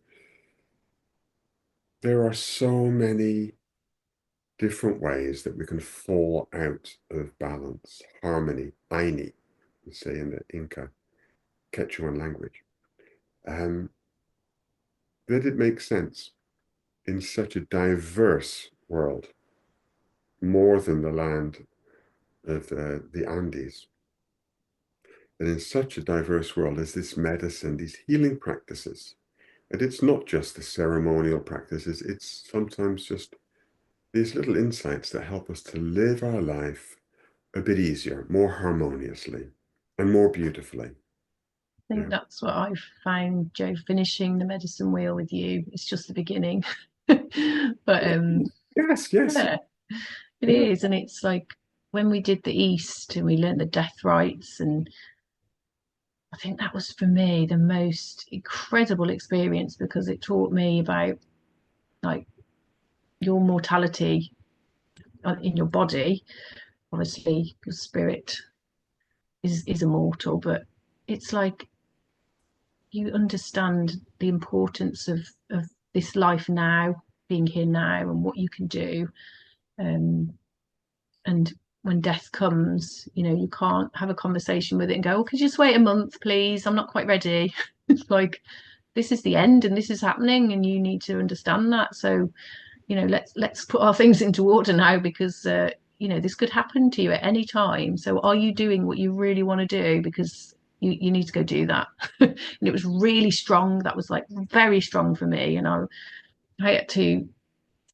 Speaker 1: there are so many different ways that we can fall out of balance, harmony, Aini, we say in the Inca Quechuan language. Um, that it makes sense in such a diverse world, more than the land of the Andes, that in such a diverse world as this medicine, these healing practices, and it's not just the ceremonial practices, it's sometimes just these little insights that help us to live our life a bit easier, more harmoniously, and more beautifully.
Speaker 2: I think
Speaker 1: Yeah.
Speaker 2: that's what I've found, Joe, finishing the medicine wheel with you. It's just the beginning. But
Speaker 1: Yes, yes.
Speaker 2: yeah, it
Speaker 1: Yeah.
Speaker 2: is. And it's like when we did the East and we learned the death rites, and I think that was for me the most incredible experience because it taught me about like your mortality in your body. Obviously, your spirit is immortal, but it's like you understand the importance of this life now, being here now, and what you can do. Um, and when death comes, you can't have a conversation with it and go, "Oh, could you just wait a month, please? I'm not quite ready." It's like this is the end, and this is happening, and you need to understand that. So, let's put our things into order now because this could happen to you at any time. So, are you doing what you really want to do? Because you need to go do that. And it was really strong. That was like very strong for me, and I had to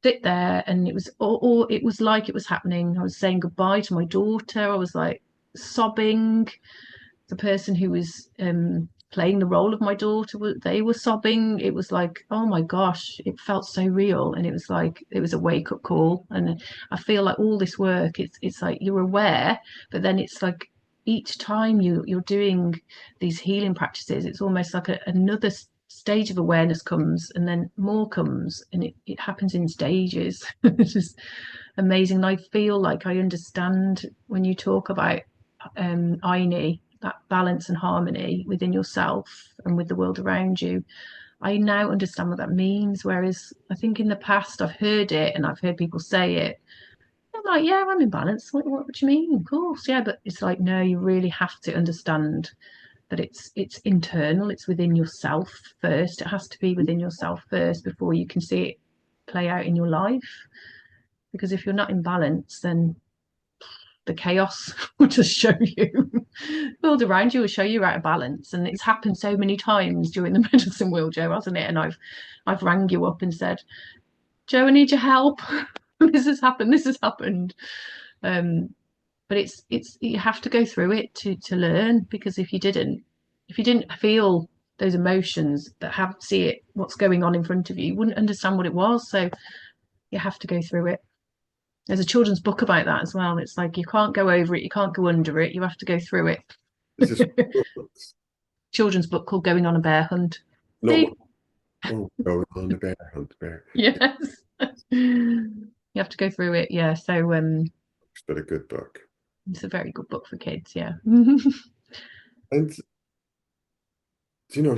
Speaker 2: sit there, and it was all it was like it was happening. I was saying goodbye to my daughter. I was like sobbing. The person who was playing the role of my daughter, they were sobbing. It was like, oh my gosh, it felt so real, and it was like it was a wake up call. And I feel like all this work, it's like you're aware, but then it's like each time you're doing these healing practices, it's almost like another stage of awareness comes, and then more comes, and it happens in stages. It's just amazing. And I feel like I understand when you talk about Aini, that balance and harmony within yourself and with the world around you. I now understand what that means. Whereas I think in the past I've heard it and I've heard people say it. I'm like, yeah, I'm in balance. What do you mean? Of course, yeah. But it's like, no, you really have to understand that it's internal. It's within yourself first. It has to be within yourself first before you can see it play out in your life. Because if you're not in balance, then the chaos will just show you. The world around you will show you out of balance, and it's happened so many times during the medicine wheel, Joe, hasn't it? And I've rang you up and said, Joe, I need your help. This has happened. This has happened. Um, but it's you have to go through it to learn, because if you didn't feel those emotions that have see it what's going on in front of you, you wouldn't understand what it was. So you have to go through it. There's a children's book about that as well. It's like you can't go over it, you can't go under it, you have to go through
Speaker 1: This is
Speaker 2: it. Children's book called Going on a Bear Hunt.
Speaker 1: not
Speaker 2: See?
Speaker 1: what. Oh, going on the bear hunt, bear.
Speaker 2: Yes. You have to go through it, yeah. So
Speaker 1: But a good book.
Speaker 2: it's a very good book for kids, yeah.
Speaker 1: And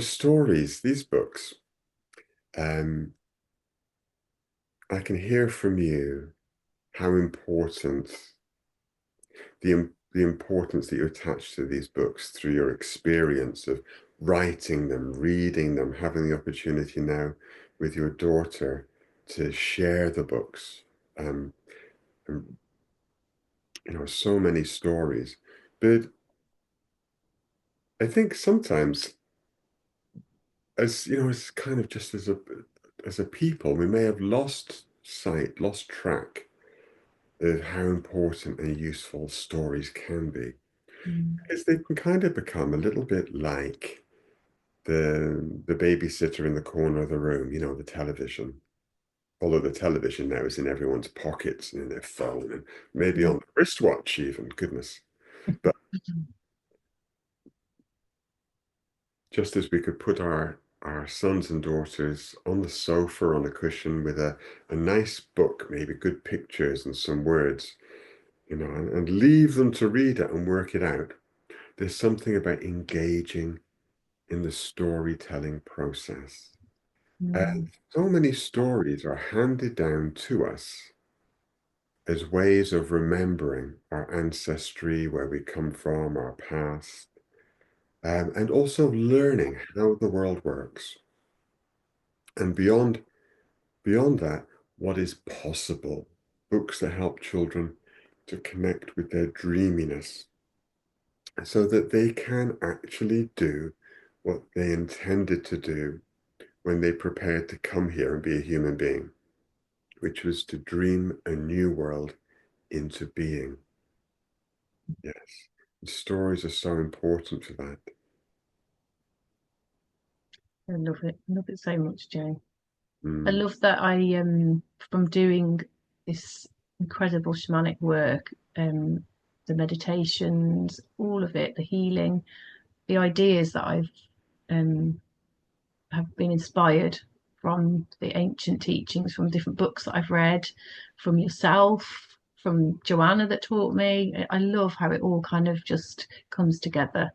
Speaker 1: stories, these books, um, I can hear from you how important the importance that you attach to these books through your experience of writing them, reading them, having the opportunity now with your daughter to share the books. Um, and, so many stories. But I think sometimes, as kind of just as a people, we may have lost sight, lost track of how important and useful stories can be.
Speaker 2: Mm.
Speaker 1: Because they can kind of become a little bit like the babysitter in the corner of the room, the television. Although the television now is in everyone's pockets and in their phone and maybe on the wristwatch even, goodness. But just as we could put our sons and daughters on the sofa on a cushion with a nice book, maybe good pictures and some words, and leave them to read it and work it out. There's something about engaging in the storytelling process.
Speaker 2: Mm.
Speaker 1: And so many stories are handed down to us as ways of remembering our ancestry, where we come from, our past, and also learning how the world works. And beyond that, what is possible. Books that help children to connect with their dreaminess so that they can actually do what they intended to do when they prepared to come here and be a human being, which was to dream a new world into being. Yes. And stories are so important for that.
Speaker 2: I love it so much, Joe. I
Speaker 1: Mm,
Speaker 2: love that from doing this incredible shamanic work, the meditations, all of it, the healing, the ideas that I've um have been inspired from the ancient teachings, from different books that I've read, from yourself, from Joanna that taught me. I love how it all kind of just comes together.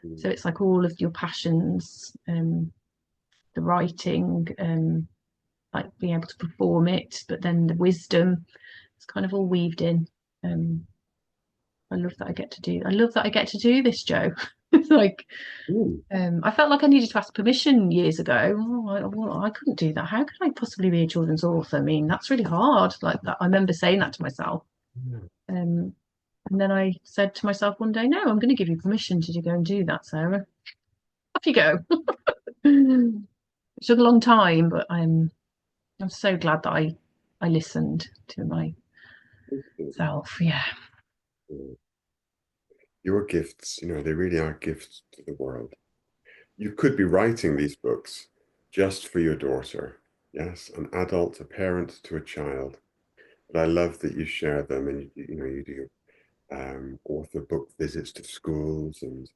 Speaker 1: mm,
Speaker 2: So it's like all of your passions, the writing, like being able to perform it, but then the wisdom, it's kind of all weaved in. Um, I love that I get to do. I love that I get to do this, Joe. It's like
Speaker 1: mm.
Speaker 2: I felt like I needed to ask permission years ago. Oh, well, I couldn't do that. How could I possibly be a children's author? I mean, that's really hard. Like that, I remember saying that to myself.
Speaker 1: Yeah.
Speaker 2: Um, and then I said to myself one day, "No, I'm going to give you permission to go and do that, Sarah. Off you go." It took a long time, but I'm so glad that I listened to myself. Yeah.
Speaker 1: Your gifts, they really are gifts to the world. You could be writing these books just for your daughter. Yes, an adult, a parent to a child. But I love that you share them and you do author book visits to schools. And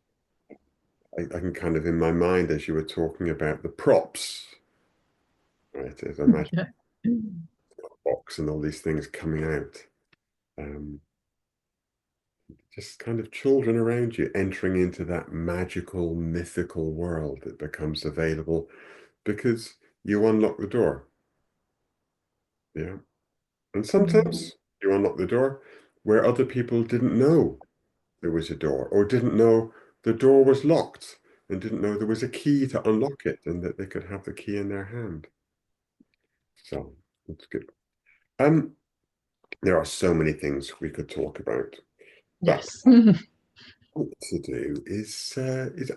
Speaker 1: I can kind of, in my mind, as you were talking about the props, right, as I imagine
Speaker 2: Yeah.
Speaker 1: a box and all these things coming out. Um, just kind of children around you entering into that magical, mythical world that becomes available because you unlock the door. Yeah. And
Speaker 2: Mm.
Speaker 1: sometimes you unlock the door where other people didn't know there was a door or didn't know the door was locked and didn't know there was a key to unlock it and that they could have the key in their hand. So that's good. Um, there are so many things we could talk about, but
Speaker 2: Yes.
Speaker 1: what to do is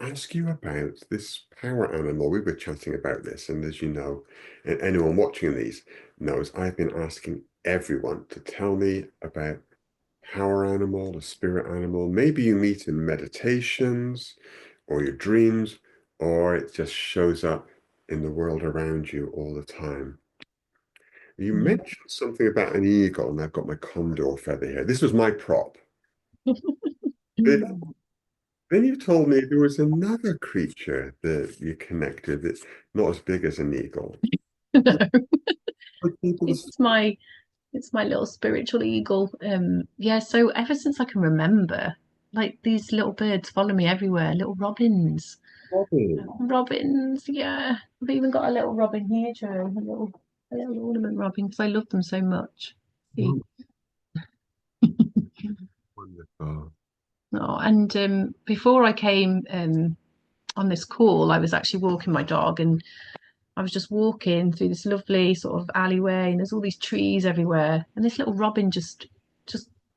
Speaker 1: ask you about this power animal. We were chatting about this, and as you know, and anyone watching these knows, I've been asking everyone to tell me about power animal, a spirit animal. Maybe you meet in meditations or your dreams, or it just shows up in the world around you all the time. You mentioned something about an eagle, and I've got my condor feather here. This was my prop. Then you told me there was another creature that you connected that's not as big as an eagle.
Speaker 2: No. It's my it's my little spiritual eagle. Yeah, so ever since I can remember, like these little birds follow me everywhere, little robins.
Speaker 1: Robin.
Speaker 2: Robins, yeah. I've even got a little robin here, Joe, a little ornament robin because I love them so much. See?
Speaker 1: Wonderful.
Speaker 2: Oh, and before I came on this call, I was actually walking my dog and I was just walking through this lovely sort of alleyway and there's all these trees everywhere. And this little robin just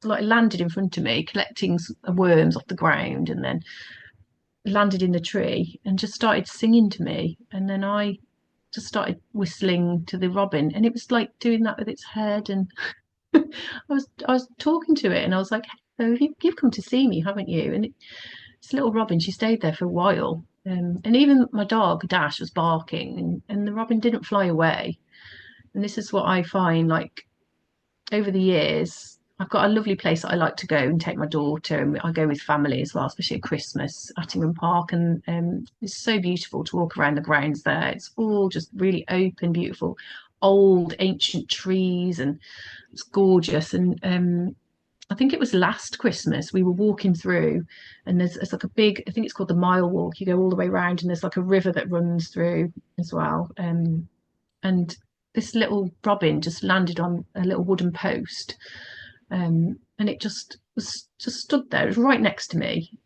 Speaker 2: like landed in front of me, collecting worms off the ground and then landed in the tree and just started singing to me. And then I just started whistling to the robin and it was like doing that with its head and I was talking to it and I was like, "So you've come to see me, haven't you?" And this little robin, she stayed there for a while. And even my dog Dash was barking, and the robin didn't fly away. And this is what I find like over the years. I've got a lovely place that I like to go and take my daughter, and I go with family as well, especially at Christmas, Attingham Park, and it's so beautiful to walk around the grounds there. It's all just really open, beautiful, old, ancient trees, and it's gorgeous. And I think it was last Christmas we were walking through, and there's like a big, I think it's called the Mile Walk. You go all the way around, and there's like a river that runs through as well. And this little robin just landed on a little wooden post, and it just was just stood there. It was right next to me.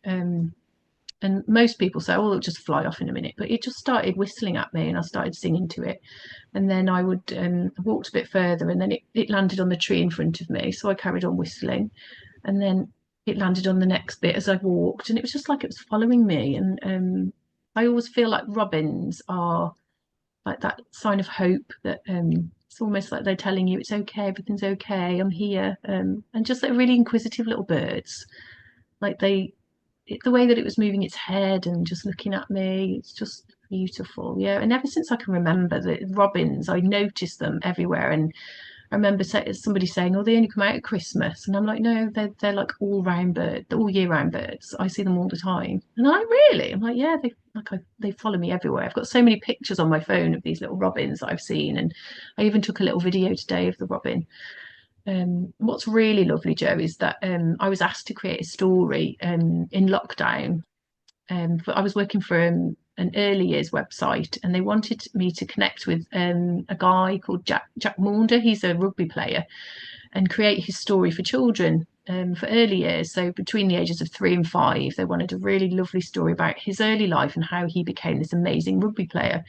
Speaker 2: And most people say, "Oh, it'll just fly off in a minute," but it just started whistling at me, and I started singing to it. And then I would walked a bit further, and then it landed on the tree in front of me. So I carried on whistling, and then it landed on the next bit as I walked, and it was just like it was following me. And I always feel like robins are like that sign of hope that it's almost like they're telling you it's okay, everything's okay, I'm here. And just like really inquisitive little birds, like the way that it was moving its head and just looking at me, it's just beautiful. Yeah, and ever since I can remember, the robins, I noticed them everywhere. And I remember somebody saying, "Oh, they only come out at Christmas," and I'm like, "No, they're like all round bird, all year round birds. I see them all the time." And I'm like, "Really?" I'm like, "Yeah, they follow me everywhere. I've got so many pictures on my phone of these little robins that I've seen, and I even took a little video today of the robin." What's really lovely, Joe, is that I was asked to create a story in lockdown. But I was working for an early years website, and they wanted me to connect with a guy called Jack Maunder. He's a rugby player, and create his story for children for early years. So between the ages of 3 and 5, they wanted a really lovely story about his early life and how he became this amazing rugby player.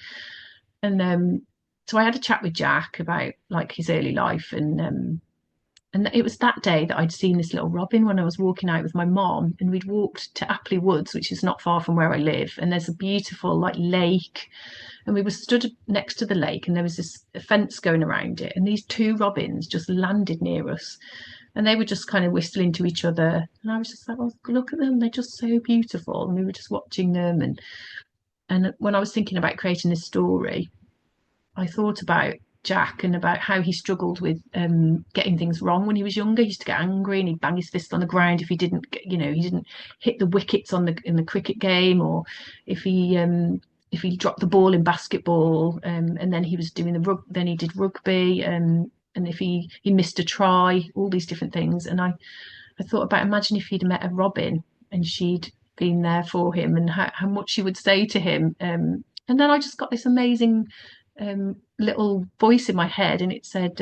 Speaker 2: And so I had a chat with Jack about like his early life, and it was that day that I'd seen this little robin when I was walking out with my mom, and we'd walked to Appley Woods, which is not far from where I live, and there's a beautiful like lake, and we were stood next to the lake, and there was this fence going around it, and these two robins just landed near us, and they were just kind of whistling to each other, and I was just like, "Oh, look at them, they're just so beautiful," and we were just watching them, and when I was thinking about creating this story, I thought about Jack and about how he struggled with getting things wrong when he was younger. He used to get angry and he'd bang his fist on the ground if he didn't, he didn't hit the wickets on the in the cricket game, or if he dropped the ball in basketball, and then he was doing then he did rugby, and if he missed a try, all these different things. And I thought about imagine if he'd met a robin and she'd been there for him and how much she would say to him. And then I just got this amazing little voice in my head, and it said,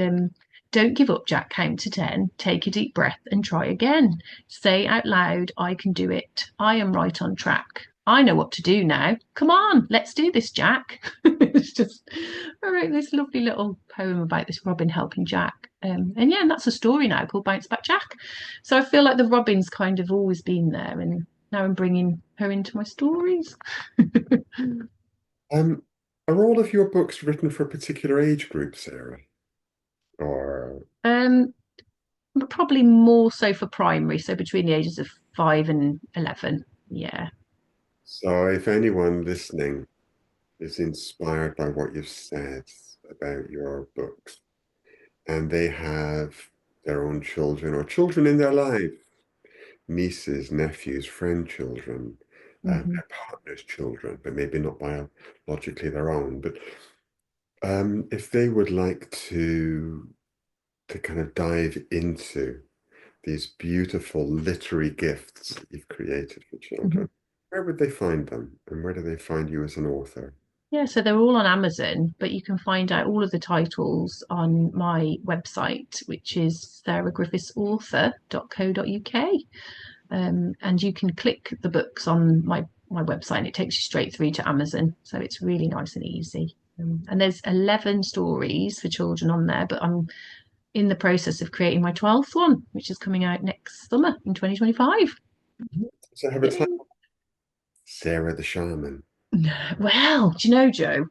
Speaker 2: "Don't give up, Jack. Count to 10. Take a deep breath and try again. Say out loud, I can do it. I am right on track. I know what to do now. Come on, let's do this, Jack." It's just, I wrote this lovely little poem about this robin helping Jack. And yeah, and that's a story now called Bounce Back Jack. So I feel like the robin's kind of always been there, and now I'm bringing her into my stories.
Speaker 1: Um, are all of your books written for a particular age group, Sarah? Or
Speaker 2: Um, but probably more so for primary, so between the ages of 5 and 11. Yeah.
Speaker 1: so if anyone listening is inspired by what you've said about your books and they have their own children or children in their life, nieces, nephews, friend children,
Speaker 2: Hmm.
Speaker 1: their partner's children, but maybe not biologically their own, but If they would like to kind of dive into these beautiful literary gifts that you've created for
Speaker 2: Mhm.
Speaker 1: children, where would they find them? And where do they find you as an author?
Speaker 2: Yeah, so they're all on Amazon, but you can find out all of the titles on my website, which is sarahgriffithsauthor.co.uk. And you can click the books on my website and it takes you straight through to Amazon. So it's really nice and easy. And there's 11 stories for children on there, but I'm in the process of creating my 12th one, which is coming out next summer in 2025.
Speaker 1: So have a time,
Speaker 2: Yay.
Speaker 1: Sarah the Shaman.
Speaker 2: Well, do you know, Joe?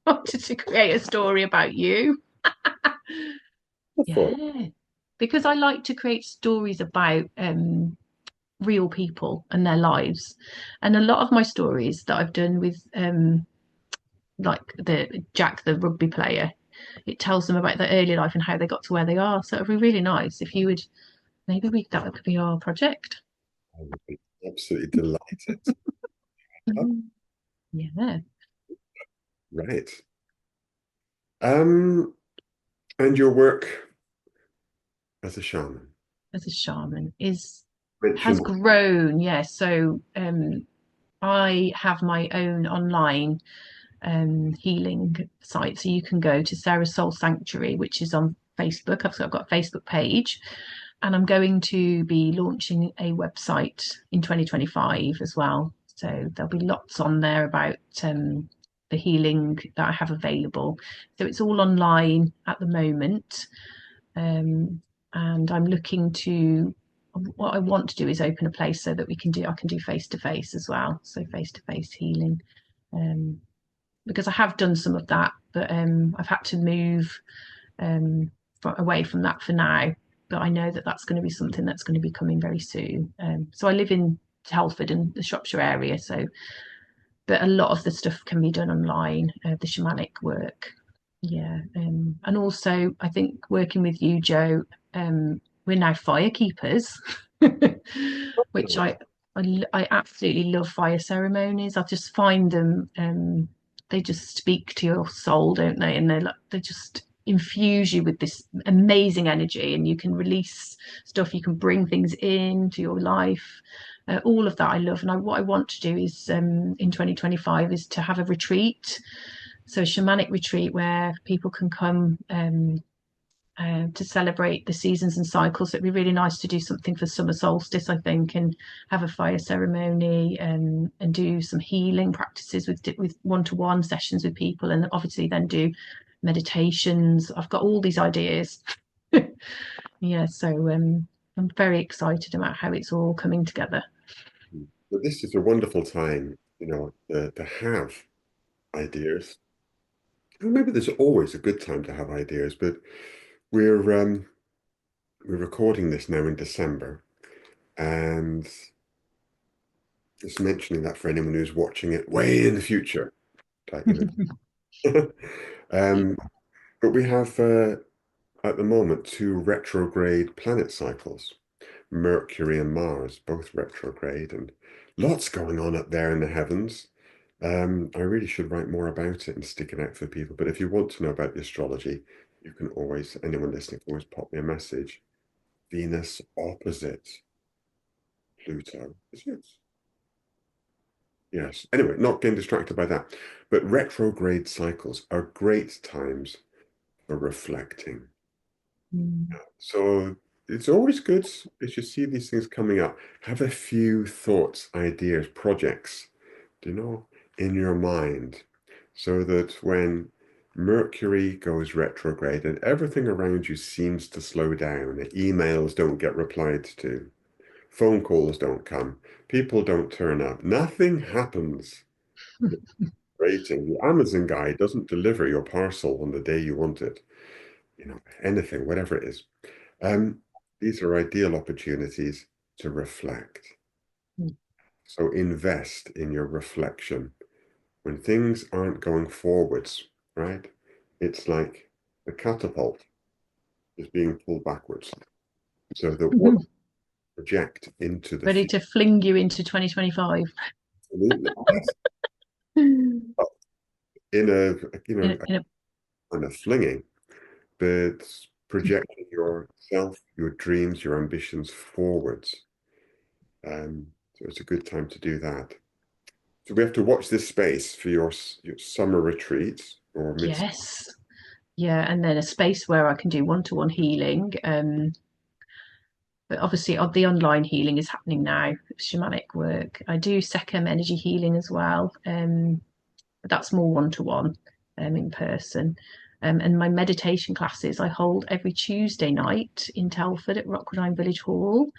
Speaker 2: I wanted to create a story about you.
Speaker 1: I thought,
Speaker 2: Yeah, because I like to create stories about real people and their lives. And a lot of my stories that I've done with like the Jack, the rugby player, it tells them about their early life and how they got to where they are. So it'd be really nice if you would maybe we that could be our project.
Speaker 1: I would be absolutely delighted. Oh,
Speaker 2: Mhm. Yeah,
Speaker 1: right. Um, and your work as a shaman.
Speaker 2: as a shaman is has
Speaker 1: Mentioned
Speaker 2: grown. Yeah, so I have my own online healing site. So you can go to Sarah's Soul Sanctuary, which is on Facebook. I've got a Facebook page, and I'm going to be launching a website in 2025 as well. So there'll be lots on there about the healing that I have available. So it's all online at the moment. Um, and I'm looking to what I want to do is open a place so that I can do face to face as well. So face to face healing. Um, because I have done some of that, but I've had to move um, away from that for now. But I know that that's going to be something that's going to be coming very soon. So I live in Telford and the Shropshire area, so but a lot of the stuff can be done online, the shamanic work. Yeah, and also I think working with you, Joe, we're now fire keepers, which I absolutely love fire ceremonies. I just find them they just speak to your soul, don't they? And they just infuse you with this amazing energy, and you can release stuff. You can bring things into your life. All of that I love, and what I want to do is in 2025 is to have a retreat, so a shamanic retreat where people can come to celebrate the seasons and cycles. So it'd be really nice to do something for summer solstice, I think, and have a fire ceremony and do some healing practices with one-to-one sessions with people, and obviously then do meditations. I've got all these ideas. Yeah, so I'm very excited about how it's all coming together.
Speaker 1: that this is a wonderful time, to have ideas. And maybe there's always a good time to have ideas, but we're we're recording this now in December, and just mentioning that for anyone who's watching it way in the future, like um, but we have at the moment two retrograde planet cycles. Mercury and Mars, both retrograde, and lots going on up there in the heavens. I really should write more about it and stick it out for people. But if you want to know about the astrology, you can always, anyone listening can always pop me a message. Venus opposite Pluto. Is it? Yes. Anyway, not getting distracted by that. But retrograde cycles are great times for reflecting.
Speaker 2: Mm.
Speaker 1: So it's always good as you see these things coming up. Have a few thoughts, ideas, projects, in your mind, so that when Mercury goes retrograde and everything around you seems to slow down, emails don't get replied to, phone calls don't come, people don't turn up, nothing happens. Rating. The Amazon guy doesn't deliver your parcel on the day you want it, anything, whatever it is. Um, these are ideal opportunities to reflect. So invest in your reflection. When things aren't going forwards, right? It's like the catapult is being pulled backwards. So that what project into the
Speaker 2: Ready
Speaker 1: future.
Speaker 2: to fling you into 2025.
Speaker 1: Absolutely. Yes. in a,
Speaker 2: in a, in a
Speaker 1: kind of flinging, but projecting yourself, your dreams, your ambitions forwards. So it's a good time to do that. So we have to watch this space for your summer retreats or mid.
Speaker 2: yes, yeah, and then a space where I can do one-to-one healing. But obviously, the online healing is happening now, shamanic work. I do Second energy healing as well. But that's more one-to-one in person. And my meditation classes I hold every Tuesday night in Telford at Rockwoodine Village Hall.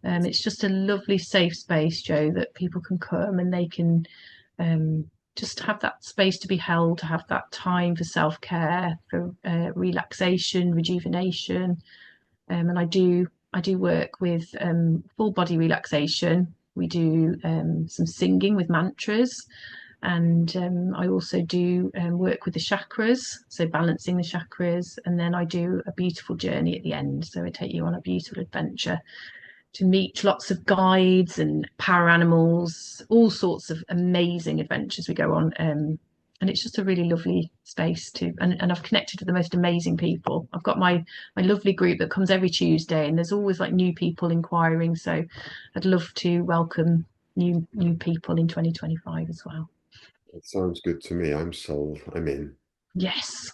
Speaker 2: It's just a lovely safe space, Joe, that people can come and they can just have that space to be held, to have that time for self-care, for relaxation, rejuvenation. And I do work with full body relaxation. We do some singing with mantras, and I also do work with the chakras, so balancing the chakras, and then I do a beautiful journey at the end. So I take you on a beautiful adventure to meet lots of guides and power animals, all sorts of amazing adventures we go on. And it's just a really lovely space and I've connected with the most amazing people. I've got my lovely group that comes every Tuesday, and there's always like new people inquiring. So I'd love to welcome new people in 2025 as well.
Speaker 1: It sounds good to me. I'm sold. I'm in.
Speaker 2: Yes.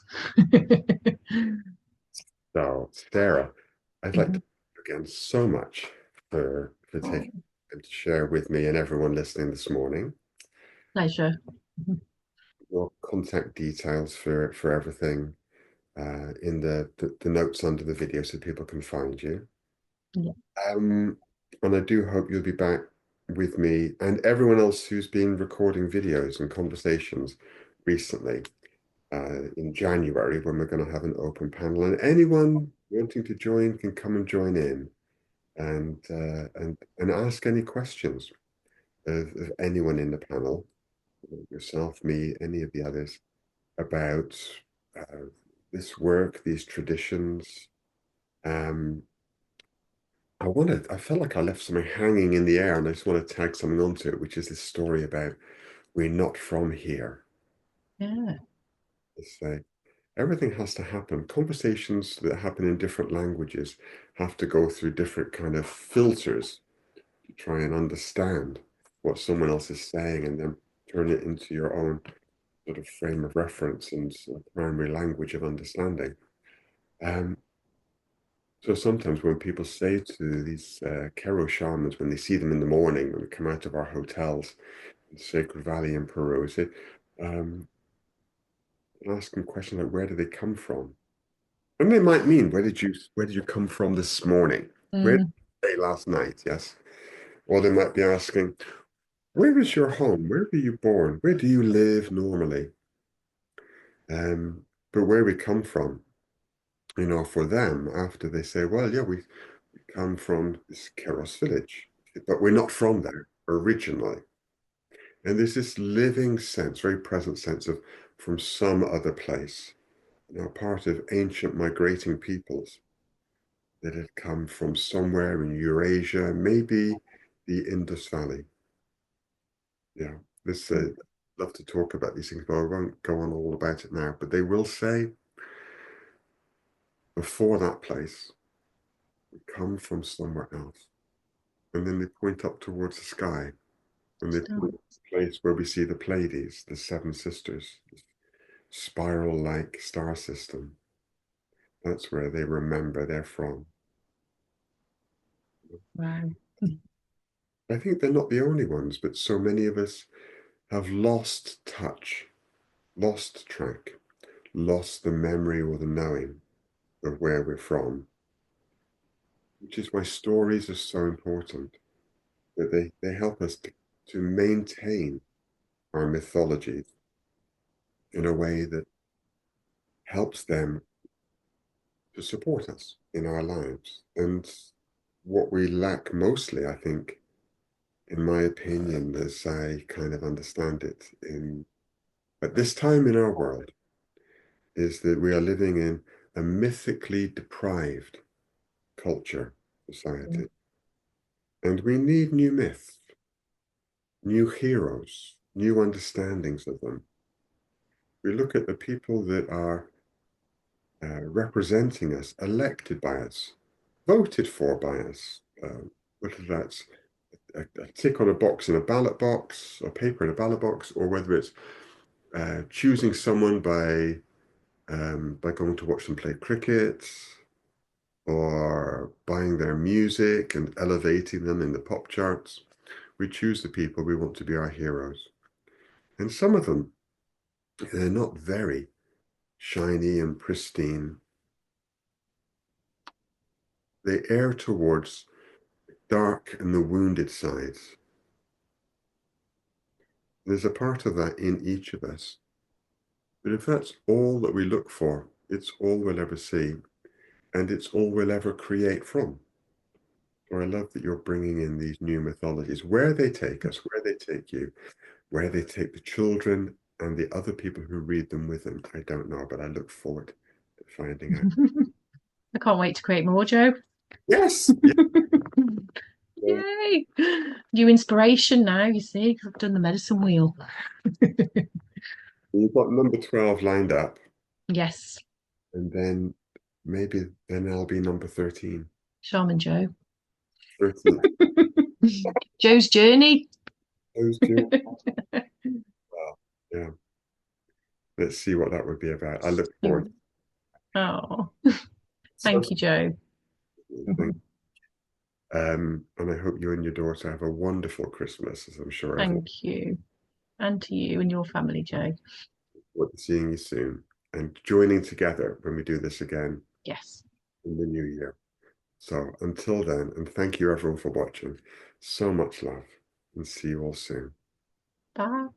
Speaker 1: So, Sarah, I'd like to
Speaker 2: Mhm.
Speaker 1: thank you again so much for taking time to share with me and everyone listening this morning.
Speaker 2: Pleasure. Mhm.
Speaker 1: Your contact details for everything in the notes under the video so people can find you.
Speaker 2: Yeah.
Speaker 1: Um, and I do hope you'll be back with me and everyone else who's been recording videos and conversations recently in January when we're going to have an open panel. And anyone wanting to join can come and join in and ask any questions of anyone in the panel, yourself, me, any of the others, about uh, this work, these traditions. Um, I felt like I left something hanging in the air and I just want to tag something onto it, which is this story about we're not from here.
Speaker 2: Yeah.
Speaker 1: It's everything has to happen. Conversations that happen in different languages have to go through different kind of filters to try and understand what someone else is saying and then turn it into your own sort of frame of reference and sort of primary language of understanding. Um, so sometimes when people say to these Kero shamans, when they see them in the morning, when we come out of our hotels in Sacred Valley in Peru, say, um, ask them questions like, where do they come from? And they might mean, where did you come from this morning? Where did
Speaker 2: Mm,
Speaker 1: you stay last night? Yes. Or they might be asking, where is your home? Where were you born? Where do you live normally? Um, but where we come from, for them, after they say, well, yeah, we come from this Keros village, but we're not from there originally. And there's this living sense, very present sense of from some other place, part of ancient migrating peoples that had come from somewhere in Eurasia, maybe the Indus Valley. Yeah, this love to talk about these things, but I won't go on all about it now. But they will say before that place, we come from somewhere else, and then they point up towards the sky, and they
Speaker 2: stop.
Speaker 1: point to the place where we see the Pleiades, the seven sisters, this spiral-like star system. That's where they remember they're from.
Speaker 2: Wow.
Speaker 1: I think they're not the only ones, but so many of us have lost touch, lost track, lost the memory or the knowing of where we're from, which is why stories are so important, that they help us to maintain our mythologies in a way that helps them to support us in our lives. And what we lack mostly, I think, in my opinion, as I kind of understand it in at this time in our world, is that we are living in a mythically deprived culture, society. And we need new myths, new heroes, new understandings of them. We look at the people that are representing us, elected by us, voted for by us, whether that's a tick on a box in a ballot box, or paper in a ballot box, or whether it's choosing someone by going to watch them play cricket, or buying their music and elevating them in the pop charts. We choose the people we want to be our heroes. And some of them, they're not very shiny and pristine. They err towards dark and the wounded sides. There's a part of that in each of us. But if that's all that we look for, it's all we'll ever see, and it's all we'll ever create from. So I love that you're bringing in these new mythologies, where they take us, where they take you, where they take the children and the other people who read them with them. I don't know, but I look forward to finding out.
Speaker 2: I can't wait to create more, Joe.
Speaker 1: Yes. Yeah.
Speaker 2: Yay! New inspiration now, you see, 'cause I've done the medicine wheel.
Speaker 1: You've got number 12 lined up,
Speaker 2: Yes,
Speaker 1: and then maybe then I'll be number 13.
Speaker 2: Shaman Joe.
Speaker 1: 13th.
Speaker 2: Joe's journey.
Speaker 1: Those two. Well, yeah. Let's see what that would be about. I look forward.
Speaker 2: Oh,
Speaker 1: So,
Speaker 2: thank you, Joe.
Speaker 1: and I hope you and your daughter have a wonderful Christmas, as I'm sure everyone
Speaker 2: Thank you. And to you and your family, Joe.
Speaker 1: will be seeing you soon and joining together when we do this again
Speaker 2: Yes.
Speaker 1: in the new year. So until then, and thank you everyone for watching. So much love and see you all soon.
Speaker 2: Bye.